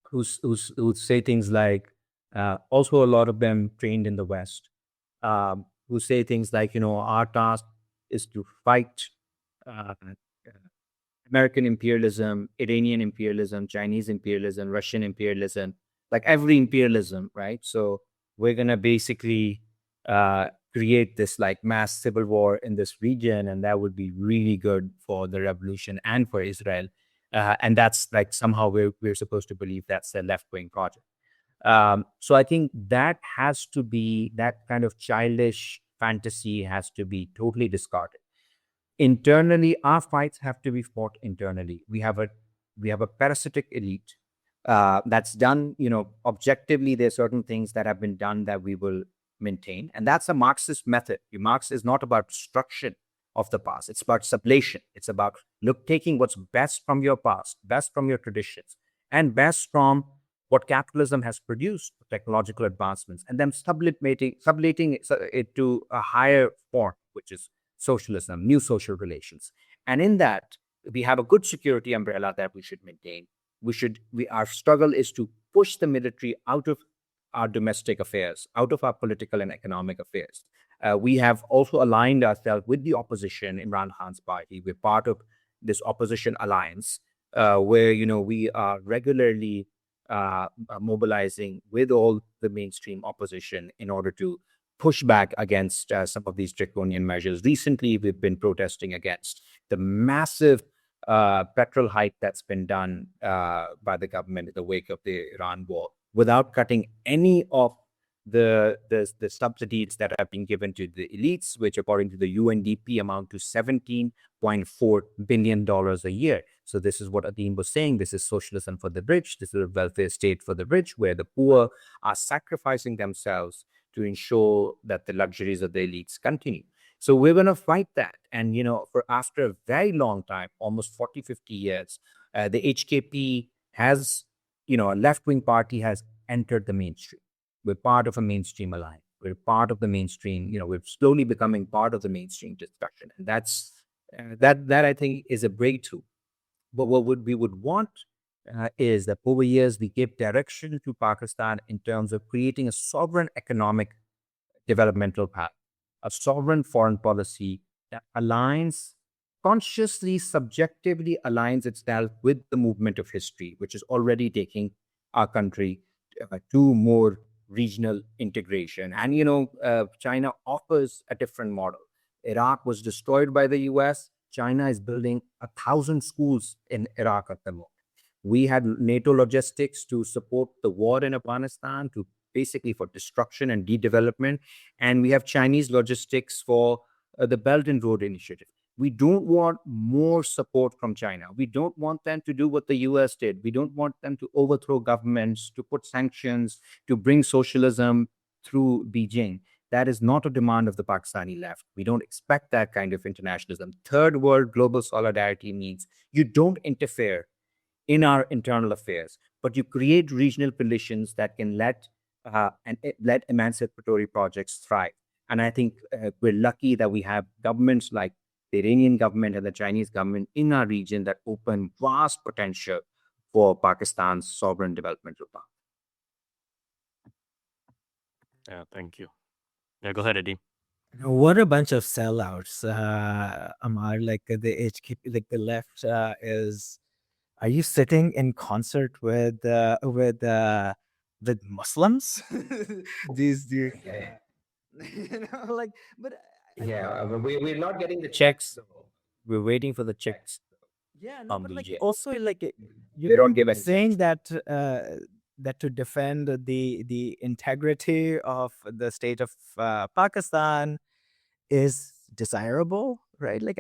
who say things like, also a lot of them trained in the West, who say things like, our task is to fight uh, American imperialism, Iranian imperialism, Chinese imperialism, Russian imperialism, like every imperialism, right? So we're going to basically create this like mass civil war in this region, and that would be really good for the revolution and for Israel. And that's like somehow we're supposed to believe that's a left-wing project. So I think that kind of childish fantasy has to be totally discarded. Internally, our fights have to be fought internally. We have a parasitic elite that's done, objectively. There are certain things that have been done that we will maintain, and that's a Marxist method. Marx is not about destruction of the past; it's about sublation. It's about taking what's best from your past, best from your traditions, and best from what capitalism has produced, technological advancements, and then sublating it to a higher form, which is socialism, new social relations. And in that, we have a good security umbrella that we should maintain. Our struggle is to push the military out of our domestic affairs, out of our political and economic affairs. We have also aligned ourselves with the opposition, Imran Khan's party. We're part of this opposition alliance, where we are regularly mobilizing with all the mainstream opposition in order to push back against some of these draconian measures. Recently, we've been protesting against the massive petrol hike that's been done by the government in the wake of the Iran war, without cutting any of the subsidies that have been given to the elites, which according to the UNDP amount to $17.4 billion a year. So this is what Adeem was saying. This is socialism for the rich. This is a welfare state for the rich, where the poor are sacrificing themselves to ensure that the luxuries of the elites continue. So we're going to fight that. And, for after a very long time, almost 40, 50 years, the HKP has, a left-wing party has entered the mainstream. We're part of a mainstream alliance. We're part of the mainstream, we're slowly becoming part of the mainstream discussion. And that I think is a breakthrough. But what we would want is that over years, we give direction to Pakistan in terms of creating a sovereign economic developmental path, a sovereign foreign policy that consciously, subjectively aligns itself with the movement of history, which is already taking our country to more regional integration. And, China offers a different model. Iraq was destroyed by the US. China is building 1,000 schools in Iraq at the moment. We had NATO logistics to support the war in Afghanistan, to basically for destruction and de-development. And we have Chinese logistics for the Belt and Road Initiative. We don't want more support from China. We don't want them to do what the US did. We don't want them to overthrow governments, to put sanctions, to bring socialism through Beijing. That is not a demand of the Pakistani left. We don't expect that kind of internationalism. Third world global solidarity means you don't interfere in our internal affairs, but you create regional conditions that can let emancipatory projects thrive. And I think we're lucky that we have governments like the Iranian government and the Chinese government in our region that open vast potential for Pakistan's sovereign developmental path. Yeah, thank you. Yeah, go ahead, Adeem. What a bunch of sellouts, Ammar. Like the HKP, like the left is. Are you sitting in concert with Muslims? These Yeah, like, but yeah. We're not getting the checks. So we're waiting for the checks yeah, no, from but the like J. also like you They don't give any saying checks. that to defend the integrity of the state of Pakistan is desirable, right? Like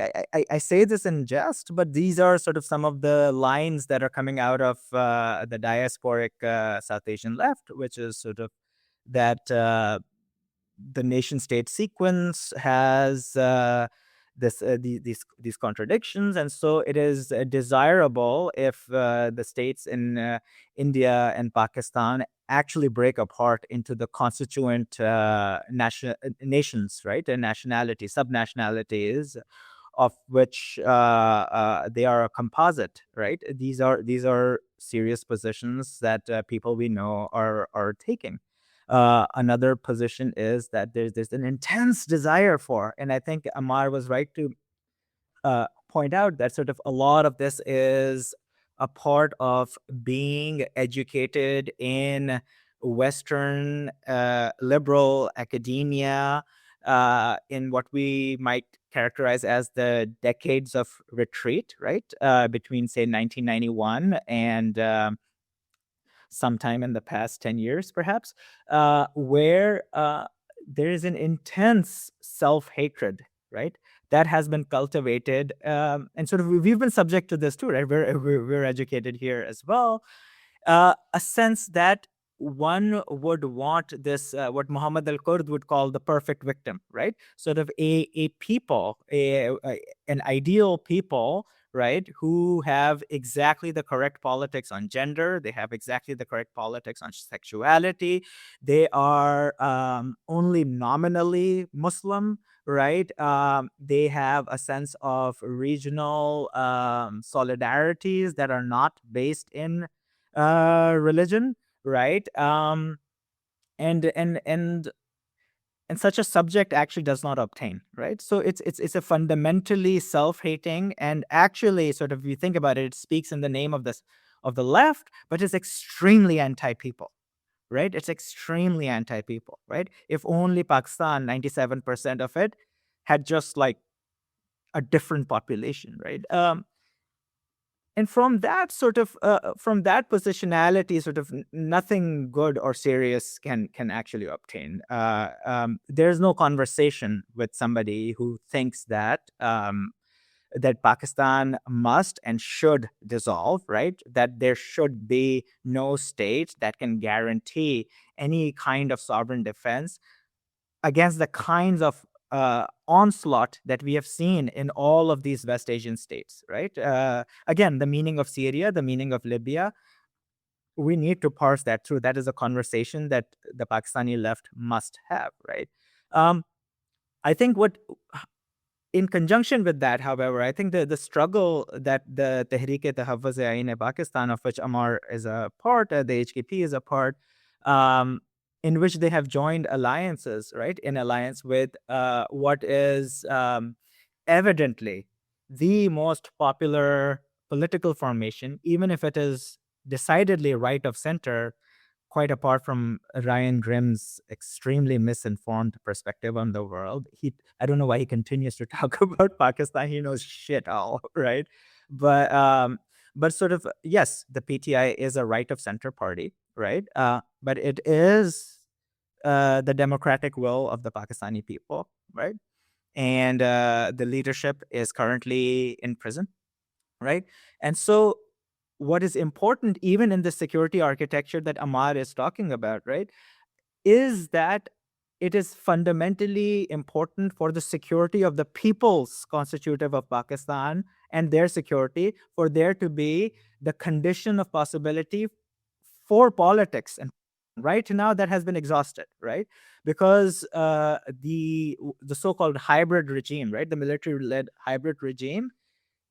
I say this in jest, but these are sort of some of the lines that are coming out of the diasporic South Asian left, which is sort of that the nation state sequence has these contradictions, and so it is desirable if the states in India and Pakistan actually break apart into the constituent nations, right, and nationality subnationalities of which they are a composite, right? These are serious positions that people we know are taking. Another position is that there's an intense desire for, and I think Ammar was right to point out that sort of a lot of this is a part of being educated in Western liberal academia, in what we might characterize as the decades of retreat, right? Between, say, 1991 and sometime in the past 10 years, perhaps, where there is an intense self hatred, right? That has been cultivated. And sort of we've been subject to this too, right? We're educated here as well. A sense that one would want this, what Muhammad al-Kurd would call the perfect victim, right? Sort of a people, an ideal people, right, who have exactly the correct politics on gender, they have exactly the correct politics on sexuality, they are only nominally Muslim, right? They have a sense of regional solidarities that are not based in religion, right? And such a subject actually does not obtain, right? So it's a fundamentally self-hating, and actually, sort of, if you think about it, it speaks in the name of this of the left, but it's extremely anti-people, right? It's extremely anti-people, right? If only Pakistan, 97% of it, had just like a different population, right? And from that sort of from that positionality, sort of nothing good or serious can actually obtain. There's no conversation with somebody who thinks that that Pakistan must and should dissolve, right? That there should be no state that can guarantee any kind of sovereign defense against the kinds of onslaught that we have seen in all of these West Asian states, right? Again, the meaning of Syria, the meaning of Libya, we need to parse that through. That is a conversation that the Pakistani left must have, right? Um, I think what, in conjunction with that, however, I think the struggle that the Tehreek-e-Tahaffuz-e Pakistan, of which Ammar is a part, the HKP is a part, um, in which they have joined alliances, right? In alliance with what is evidently the most popular political formation, even if it is decidedly right of center, quite apart from Ryan Grimm's extremely misinformed perspective on the world. I don't know why he continues to talk about Pakistan. He knows shit all, right? But but sort of, yes, the PTI is a right of center party, right? But it is the democratic will of the Pakistani people, right? And the leadership is currently in prison, right? And so, what is important, even in the security architecture that Ammar is talking about, right, is that it is fundamentally important for the security of the peoples constitutive of Pakistan and their security, for there to be the condition of possibility for politics. And right now, that has been exhausted, right? Because the so-called hybrid regime, right, the military-led hybrid regime,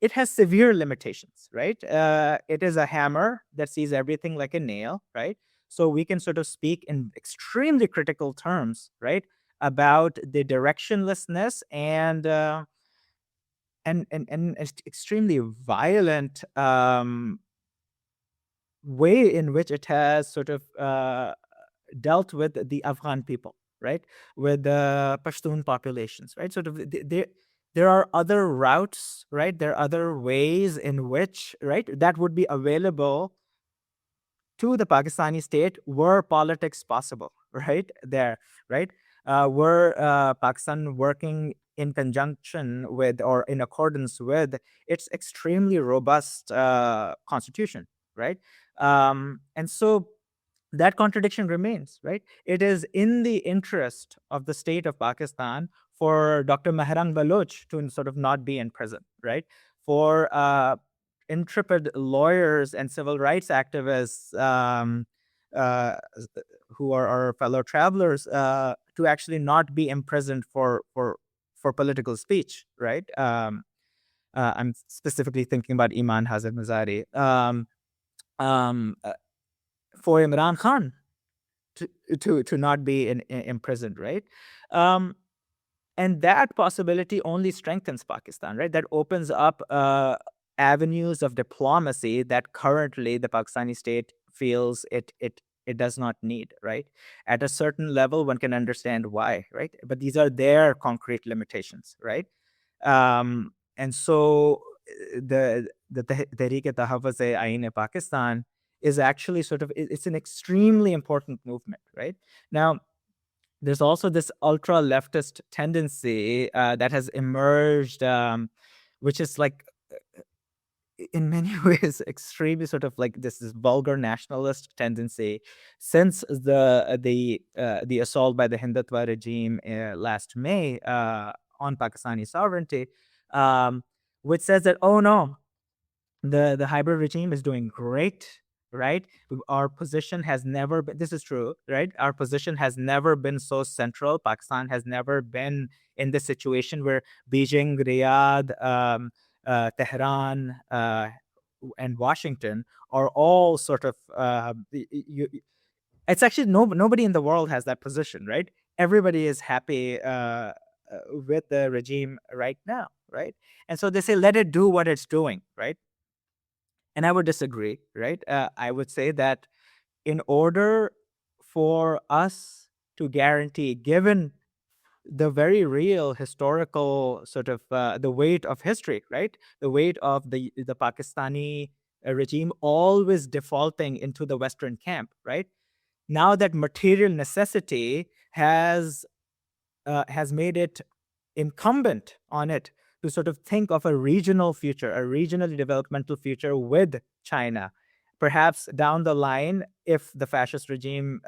it has severe limitations, right? It is a hammer that sees everything like a nail, right? So we can sort of speak in extremely critical terms, right, about the directionlessness and extremely violent way in which it has sort of dealt with the Afghan people, right? With the Pashtun populations, right? Sort of there are other routes, right? There are other ways in which, right, that would be available to the Pakistani state were politics possible, right? There, right? Were Pakistan working in conjunction with or in accordance with its extremely robust constitution, right? And so that contradiction remains, right? It is in the interest of the state of Pakistan for Dr. Mehrang Baloch to sort of not be in prison, right? For intrepid lawyers and civil rights activists uh, who are our fellow travelers to actually not be imprisoned for political speech, right? I'm specifically thinking about Iman Hazard Mazari. Um, uh, for Imran Khan to not be imprisoned, right? Um, and that possibility only strengthens Pakistan, right? That opens up avenues of diplomacy that currently the Pakistani state feels it does not need, right? At a certain level, one can understand why, right? But these are their concrete limitations, right? And so the Tehreek-e-Tahafuz-e-Ain Pakistan is actually sort of it's an extremely important movement, right? Now, there's also this ultra leftist tendency that has emerged, which is like in many ways extremely sort of like this vulgar nationalist tendency since the assault by the Hindutva regime last May on Pakistani sovereignty, um, which says that, oh no, the hybrid regime is doing great, right? Our position has never been, this is true, right? Our position has never been so central. Pakistan has never been in this situation where Beijing, Riyadh, Tehran, and Washington are all sort of, it's actually nobody in the world has that position, right? Everybody is happy with the regime right now, right? And so they say, let it do what it's doing, right? And I would disagree, right? I would say that in order for us to guarantee, given the very real historical sort of the weight of history, right? The weight of the Pakistani regime always defaulting into the Western camp, right? Now that material necessity has made it incumbent on it to sort of think of a regional future, a regional developmental future with China. Perhaps down the line, if the fascist regime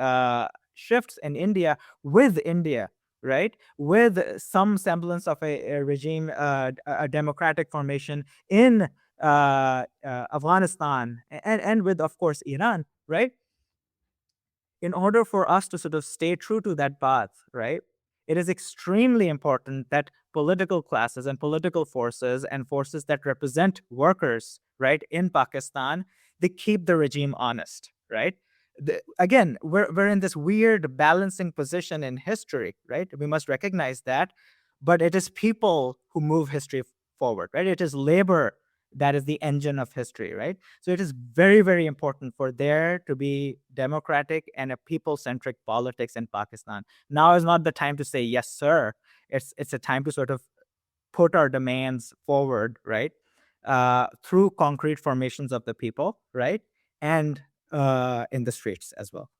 shifts in India, with India, right? With some semblance of a regime, a democratic formation in Afghanistan, and with, of course, Iran, right? In order for us to sort of stay true to that path, right, it is extremely important that political classes and political forces and forces that represent workers, right, in Pakistan, they keep the regime honest, right? Again, we're in this weird balancing position in history, right? We must recognize that, but it is people who move history forward, right? It is labor that is the engine of history, right? So it is very, very important for there to be democratic and a people-centric politics in Pakistan. Now is not the time to say, yes, sir. It's a time to sort of put our demands forward, right? Through concrete formations of the people, right? And in the streets as well.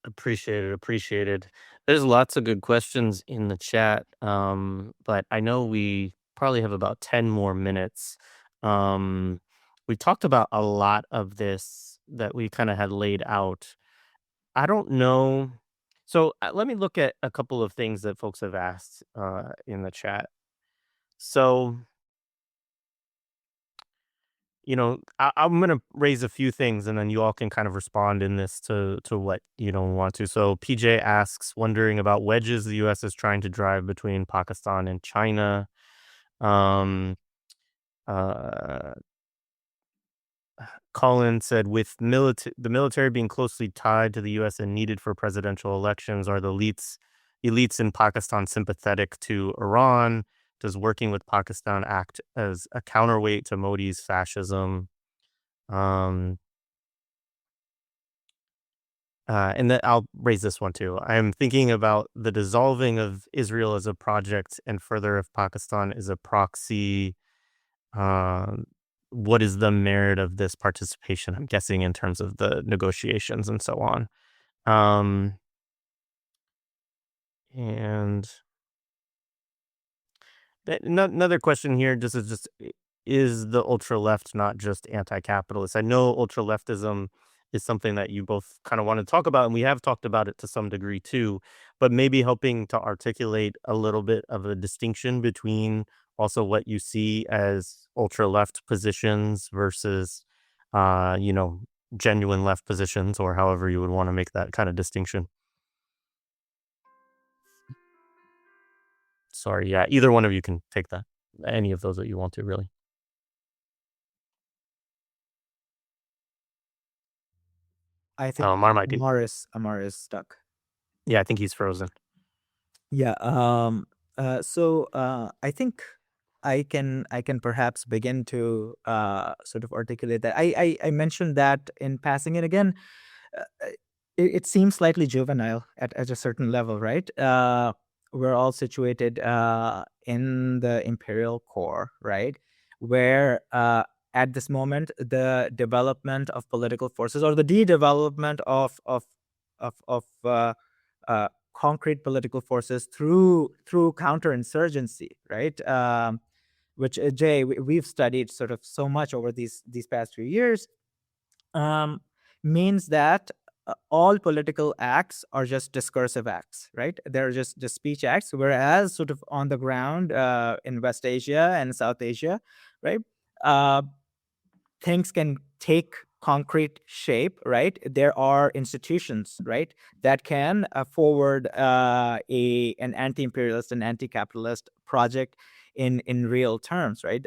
Appreciated. There's lots of good questions in the chat, but I know we probably have about 10 more minutes. We talked about a lot of this that we kind of had laid out. I don't know. So let me look at a couple of things that folks have asked in the chat. So, I'm going to raise a few things and then you all can kind of respond in this to what you don't want to. So PJ asks, wondering about wedges the U.S. is trying to drive between Pakistan and China. Um, uh, Colin said, with the military being closely tied to the U.S. and needed for presidential elections, are the elites in Pakistan sympathetic to Iran? Does working with Pakistan act as a counterweight to Modi's fascism? Um, and then I'll raise this one too. I'm thinking about the dissolving of Israel as a project, and further, if Pakistan is a proxy, um, what is the merit of this participation? I'm guessing in terms of the negotiations and so on. And another question here, is the ultra left not just anti-capitalist? I know ultra leftism is something that you both kind of want to talk about, and we have talked about it to some degree too, but maybe helping to articulate a little bit of a distinction between also what you see as ultra left positions versus, you know, genuine left positions, or however you would want to make that kind of distinction. Sorry, yeah, either one of you can take that. Any of those that you want to, really. I think Ammar might be. Ammar is stuck. Yeah, I think he's frozen. Yeah. So I think I can perhaps begin to sort of articulate that. I mentioned that in passing, and again, uh, it seems slightly juvenile at a certain level, right? We're all situated in the imperial core, right? Where at this moment the development of political forces, or the de-development of concrete political forces through counterinsurgency, right? Which Jay, we've studied sort of so much over these past few years, um, means that all political acts are just discursive acts, right? They're just speech acts, whereas sort of on the ground in West Asia and South Asia, right? Uh, Things can take concrete shape, right? There are institutions, right, that can forward an anti-imperialist and anti-capitalist project in real terms, right?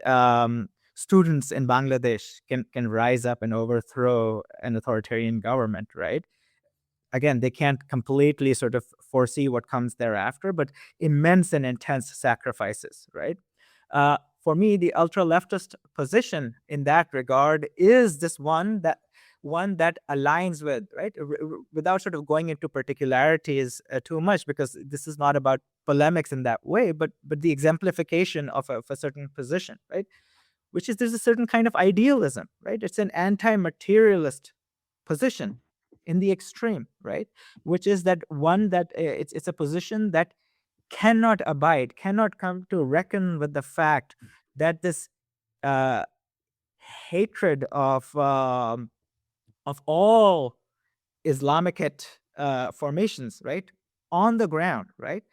Students in Bangladesh can rise up and overthrow an authoritarian government, right? Again, they can't completely sort of foresee what comes thereafter, but immense and intense sacrifices, right? For me, the ultra leftist position in that regard is this one that aligns with, right, without sort of going into particularities too much, because this is not about polemics in that way, but the exemplification of a certain position, right? Which is, there's a certain kind of idealism, right? It's an anti-materialist position in the extreme, right? Which is that one that it's a position that cannot abide, cannot come to reckon with the fact that this uh, hatred of all Islamic formations, right, on the ground, right?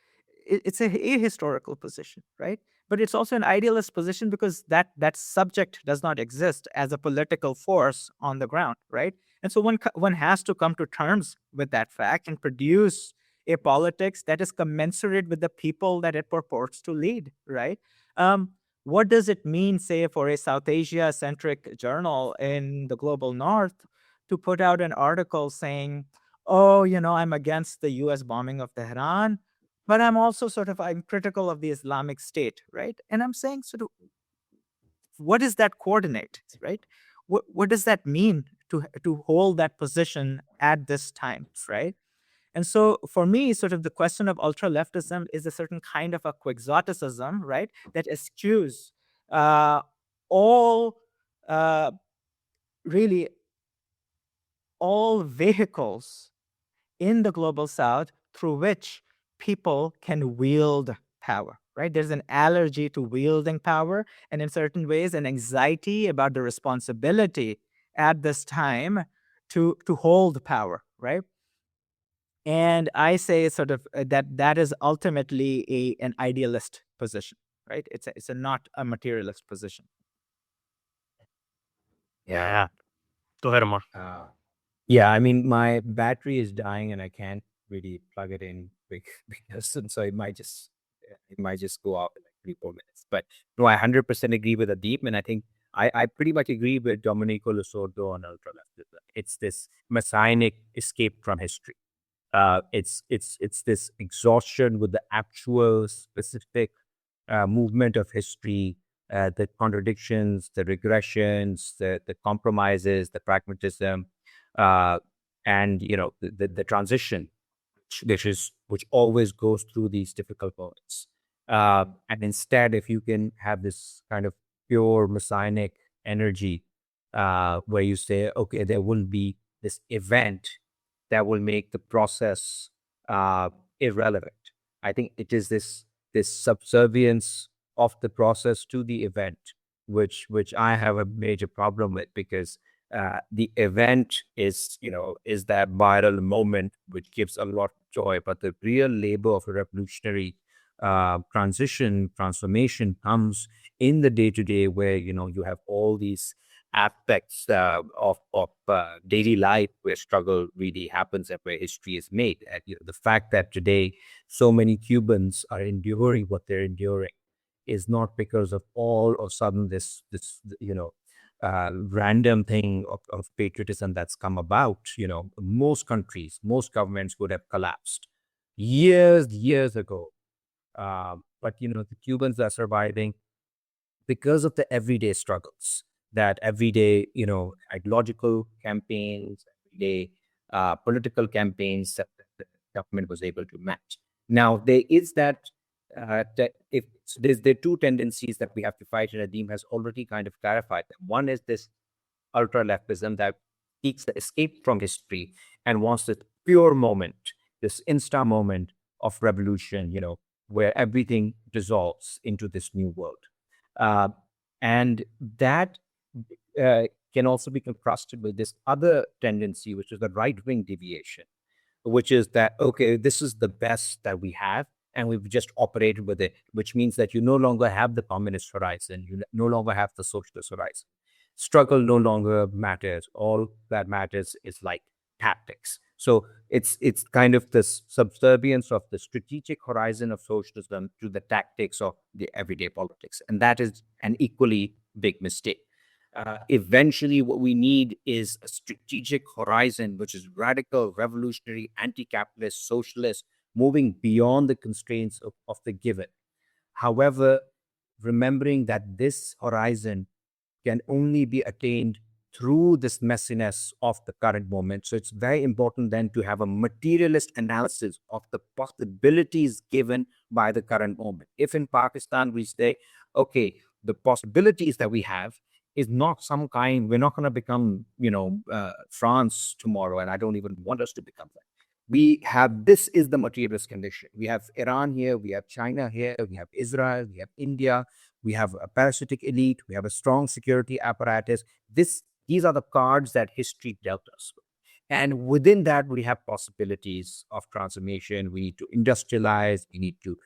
It's a ahistorical position, right? But it's also an idealist position, because that subject does not exist as a political force on the ground, right? And so one has to come to terms with that fact and produce a politics that is commensurate with the people that it purports to lead, right? Um, what does it mean, say, for a South Asia centric journal in the global north to put out an article saying, oh, I'm against the US bombing of Tehran, but I'm critical of the Islamic State, right? And I'm saying, sort of, what does that coordinate, right? What does that mean to hold that position at this time, right? And so for me, sort of the question of ultra leftism is a certain kind of a quixoticism, right? That eschews all uh, really all vehicles in the global south through which people can wield power, right? There's an allergy to wielding power, and in certain ways, an anxiety about the responsibility at this time to hold power, right? And I say sort of that is ultimately an idealist position, right? It's a not a materialist position. Yeah. Go ahead, Ammar. Yeah, I mean, my battery is dying and I can't really plug it in because and so it might just go out in like 3-4 minutes. But no, I 100% agree with Adeem, and I think I pretty much agree with Domenico Losordo on ultra-leftism. It's this messianic escape from history. It's this exhaustion with the actual specific movement of history, the contradictions, the regressions, the compromises, the pragmatism, uh, and the transition, which always goes through these difficult moments. And instead, if you can have this kind of pure messianic energy, where you say, okay, there will be this event that will make the process irrelevant. I think it is this subservience of the process to the event, which I have a major problem with, because the event is that viral moment which gives a lot of joy, but the real labor of a revolutionary transformation comes in the day to day, where you have all these aspects of daily life where struggle really happens and where history is made. And the fact that today so many Cubans are enduring what they're enduring is not because of all of a sudden this random thing of patriotism that's come about. Most countries, most governments would have collapsed years ago. But the Cubans are surviving because of the everyday struggles, that everyday, ideological campaigns, everyday political campaigns that the government was able to match. Now, there is that if there are two tendencies that we have to fight, and Adeem has already kind of clarified them. One is this ultra-leftism that seeks the escape from history and wants this pure moment, this insta moment of revolution, where everything dissolves into this new world. And that can also be contrasted with this other tendency, which is the right-wing deviation, which is that, okay, this is the best that we have, and we've just operated with it, which means that you no longer have the communist horizon, you no longer have the socialist horizon. Struggle no longer matters. All that matters is like tactics. So it's kind of this subservience of the strategic horizon of socialism to the tactics of the everyday politics. And that is an equally big mistake. Eventually, what we need is a strategic horizon, which is radical, revolutionary, anti-capitalist, socialist, moving beyond the constraints of the given. However, remembering that this horizon can only be attained through this messiness of the current moment. So it's very important then to have a materialist analysis of the possibilities given by the current moment. If in Pakistan we say, okay, the possibilities that we have is not some kind, we're not going to become, France tomorrow, and I don't even want us to become that. We have, this is the materialist condition. We have Iran here, we have China here, we have Israel, we have India, we have a parasitic elite, we have a strong security apparatus. These are the cards that history dealt us with. And within that, we have possibilities of transformation. We need to industrialize. We need to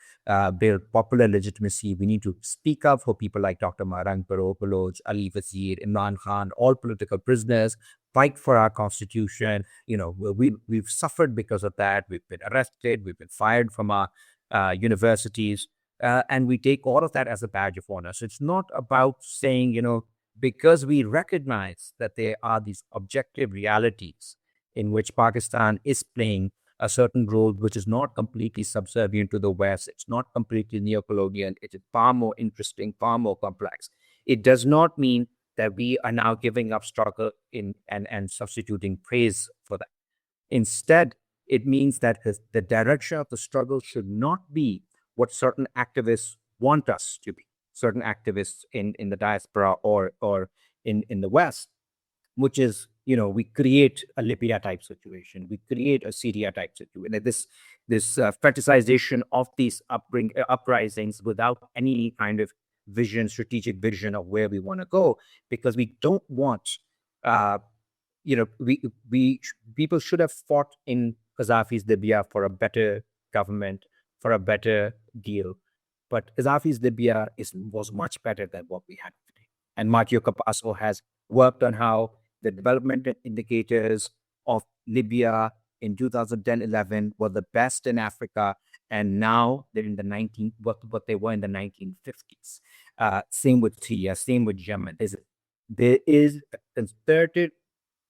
build popular legitimacy. We need to speak up for people like Dr. Marang Paropoulos, Ali Wazir, Imran Khan, all political prisoners, fight for our constitution. We've suffered because of that. We've been arrested. We've been fired from our universities. And we take all of that as a badge of honor. So it's not about saying, because we recognize that there are these objective realities in which Pakistan is playing a certain role, which is not completely subservient to the West. It's not completely neocolonial. It is far more interesting, far more complex. It does not mean that we are now giving up struggle and substituting praise for that. Instead, it means that the direction of the struggle should not be what certain activists want us to be, certain activists in the diaspora or in the West, which is, we create a Libya type situation, we create a Syria type situation, this fetishization of these uprisings without any kind of vision, strategic vision of where we want to go, because we don't want, people should have fought in Gaddafi's Libya for a better government, for a better deal. But Gaddafi's Libya was much better than what we had today. And Matteo Capasso has worked on how the development indicators of Libya in 2010-11 were the best in Africa, and now they're in what they were in the 1950s. Same with Syria, same with Yemen. There's there is a concerted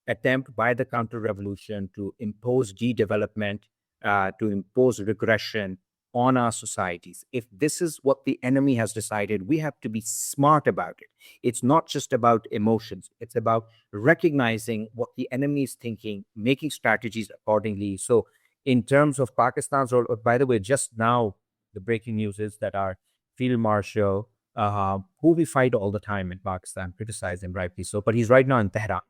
attempt by the counter-revolution to impose de-development, to impose regression on our societies. If this is what the enemy has decided, we have to be smart about it. It's not just about emotions. It's about recognizing what the enemy is thinking, making strategies accordingly. So in terms of Pakistan's role, by the way, just now, the breaking news is that our field marshal, who we fight all the time in Pakistan, criticize him rightly so, but he's right now in Tehran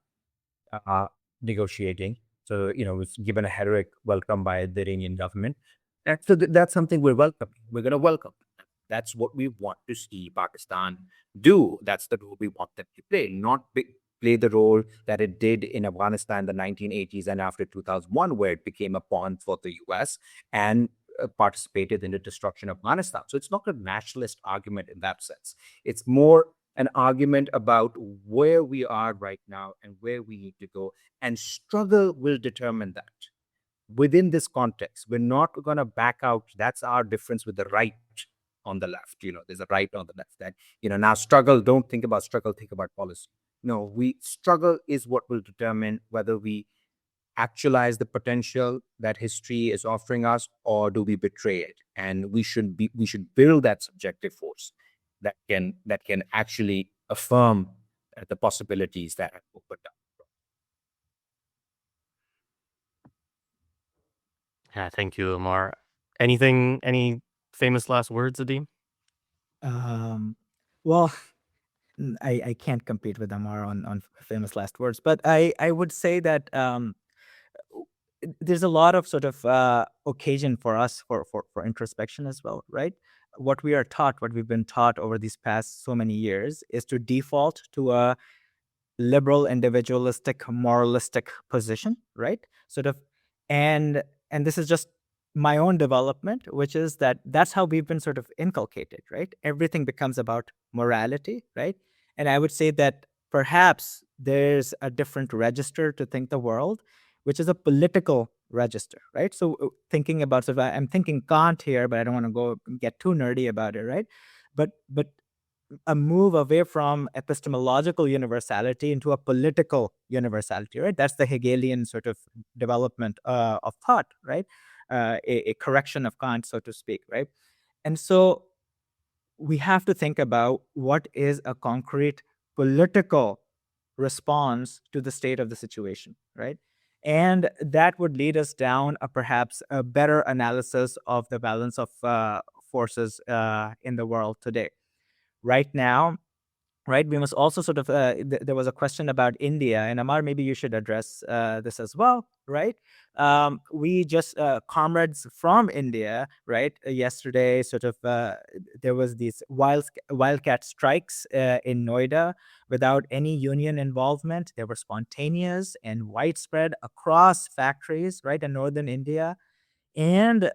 uh, negotiating. So, was given a heroic welcome by the Iranian government. That's something we're welcoming. We're going to welcome. That's what we want to see Pakistan do. That's the role we want them to play, not play the role that it did in Afghanistan in the 1980s and after 2001, where it became a pawn for the US and participated in the destruction of Afghanistan. So it's not a nationalist argument in that sense. It's more an argument about where we are right now and where we need to go. And struggle will determine that. Within this context, we're not going to back out. That's our difference with the right on the left. There's a right on the left that, now struggle, don't think about struggle, think about policy. No, struggle is what will determine whether we actualize the potential that history is offering us, or do we betray it? And we should build that subjective force that can actually affirm the possibilities that have opened up. Yeah, thank you, Ammar. Any famous last words, Adeem? Um, well, I can't compete with Amar on famous last words, but I would say that there's a lot of sort of occasion for us for introspection as well, right? What we've been taught over these past so many years is to default to a liberal, individualistic, moralistic position, right? Sort of, and this is just my own development, which is that's how we've been sort of inculcated, right? Everything becomes about morality, right? And I would say that perhaps there's a different register to think the world, which is a political register, right? So thinking about sort of, I'm thinking Kant here, but I don't want to go get too nerdy about it, right? But a move away from epistemological universality into a political universality, right? That's the Hegelian sort of development of thought, right? A correction of Kant, so to speak, right? And so we have to think about what is a concrete political response to the state of the situation, right? And that would lead us down perhaps a better analysis of the balance of forces in the world today. Right now, right, we must also sort of there was a question about India, and Ammar, maybe you should address this as well, right? We just comrades from India, right, yesterday sort of there was these wildcat strikes in Noida without any union involvement. They were spontaneous and widespread across factories, right, in northern India. And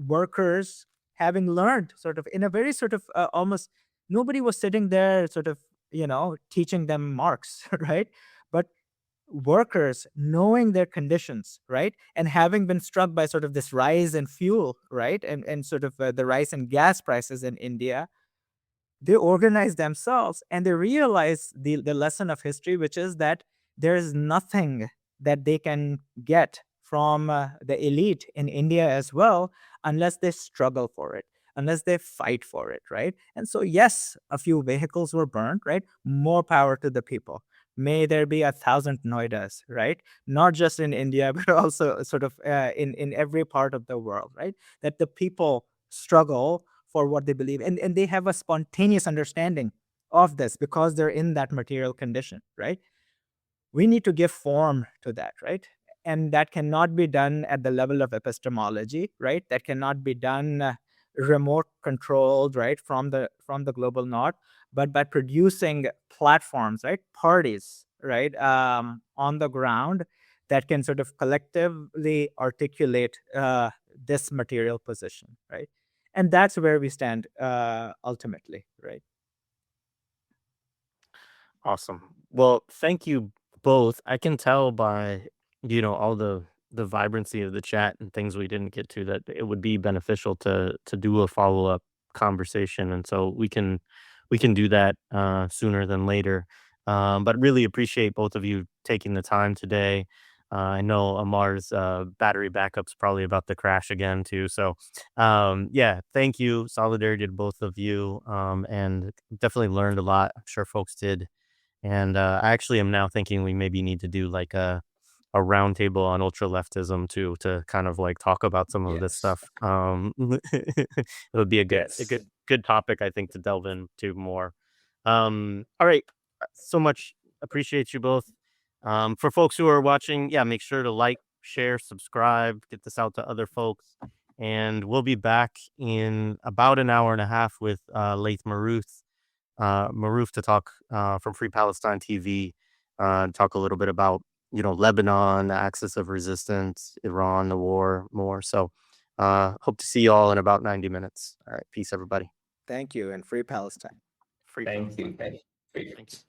workers, having learned sort of in a very sort of almost, nobody was sitting there sort of teaching them Marx, right? But workers knowing their conditions, right, and having been struck by sort of this rise in fuel, right, and sort of the rise in gas prices in India, they organize themselves and they realize the lesson of history, which is that there is nothing that they can get from the elite in India as well unless they struggle for it, unless they fight for it, right? And so, yes, a few vehicles were burned, right? More power to the people. May there be 1,000 Noidas, right? Not just in India, but also sort of in every part of the world, right? That the people struggle for what they believe, and they have a spontaneous understanding of this because they're in that material condition, right? We need to give form to that, right? And that cannot be done at the level of epistemology, right? That cannot be done remote controlled, right, from the global north, but by producing platforms, right, parties, right, on the ground that can sort of collectively articulate this material position, right? And that's where we stand ultimately, right? Awesome. Well, thank you both. I can tell by, all the vibrancy of the chat and things we didn't get to that it would be beneficial to do a follow-up conversation. And so we can do that sooner than later. But really appreciate both of you taking the time today. I know Ammar's battery backup's probably about to crash again too. So, yeah, thank you. Solidarity to both of you. And definitely learned a lot. I'm sure folks did. And I actually am now thinking we maybe need to do like a roundtable on ultra leftism too, to kind of like talk about some of this Yes. stuff. It would be a Yes. good topic, I think, to delve into more. All right, so much appreciate you both. For folks who are watching, yeah, make sure to like, share, subscribe, get this out to other folks, and we'll be back in about an hour and a half with Laith Maroof to talk from Free Palestine TV, talk a little bit about Lebanon, the axis of resistance, Iran, the war, more. So hope to see you all in about 90 minutes. All right, peace, everybody. Thank you, and free Palestine. Free Thank Palestine. you. Thanks.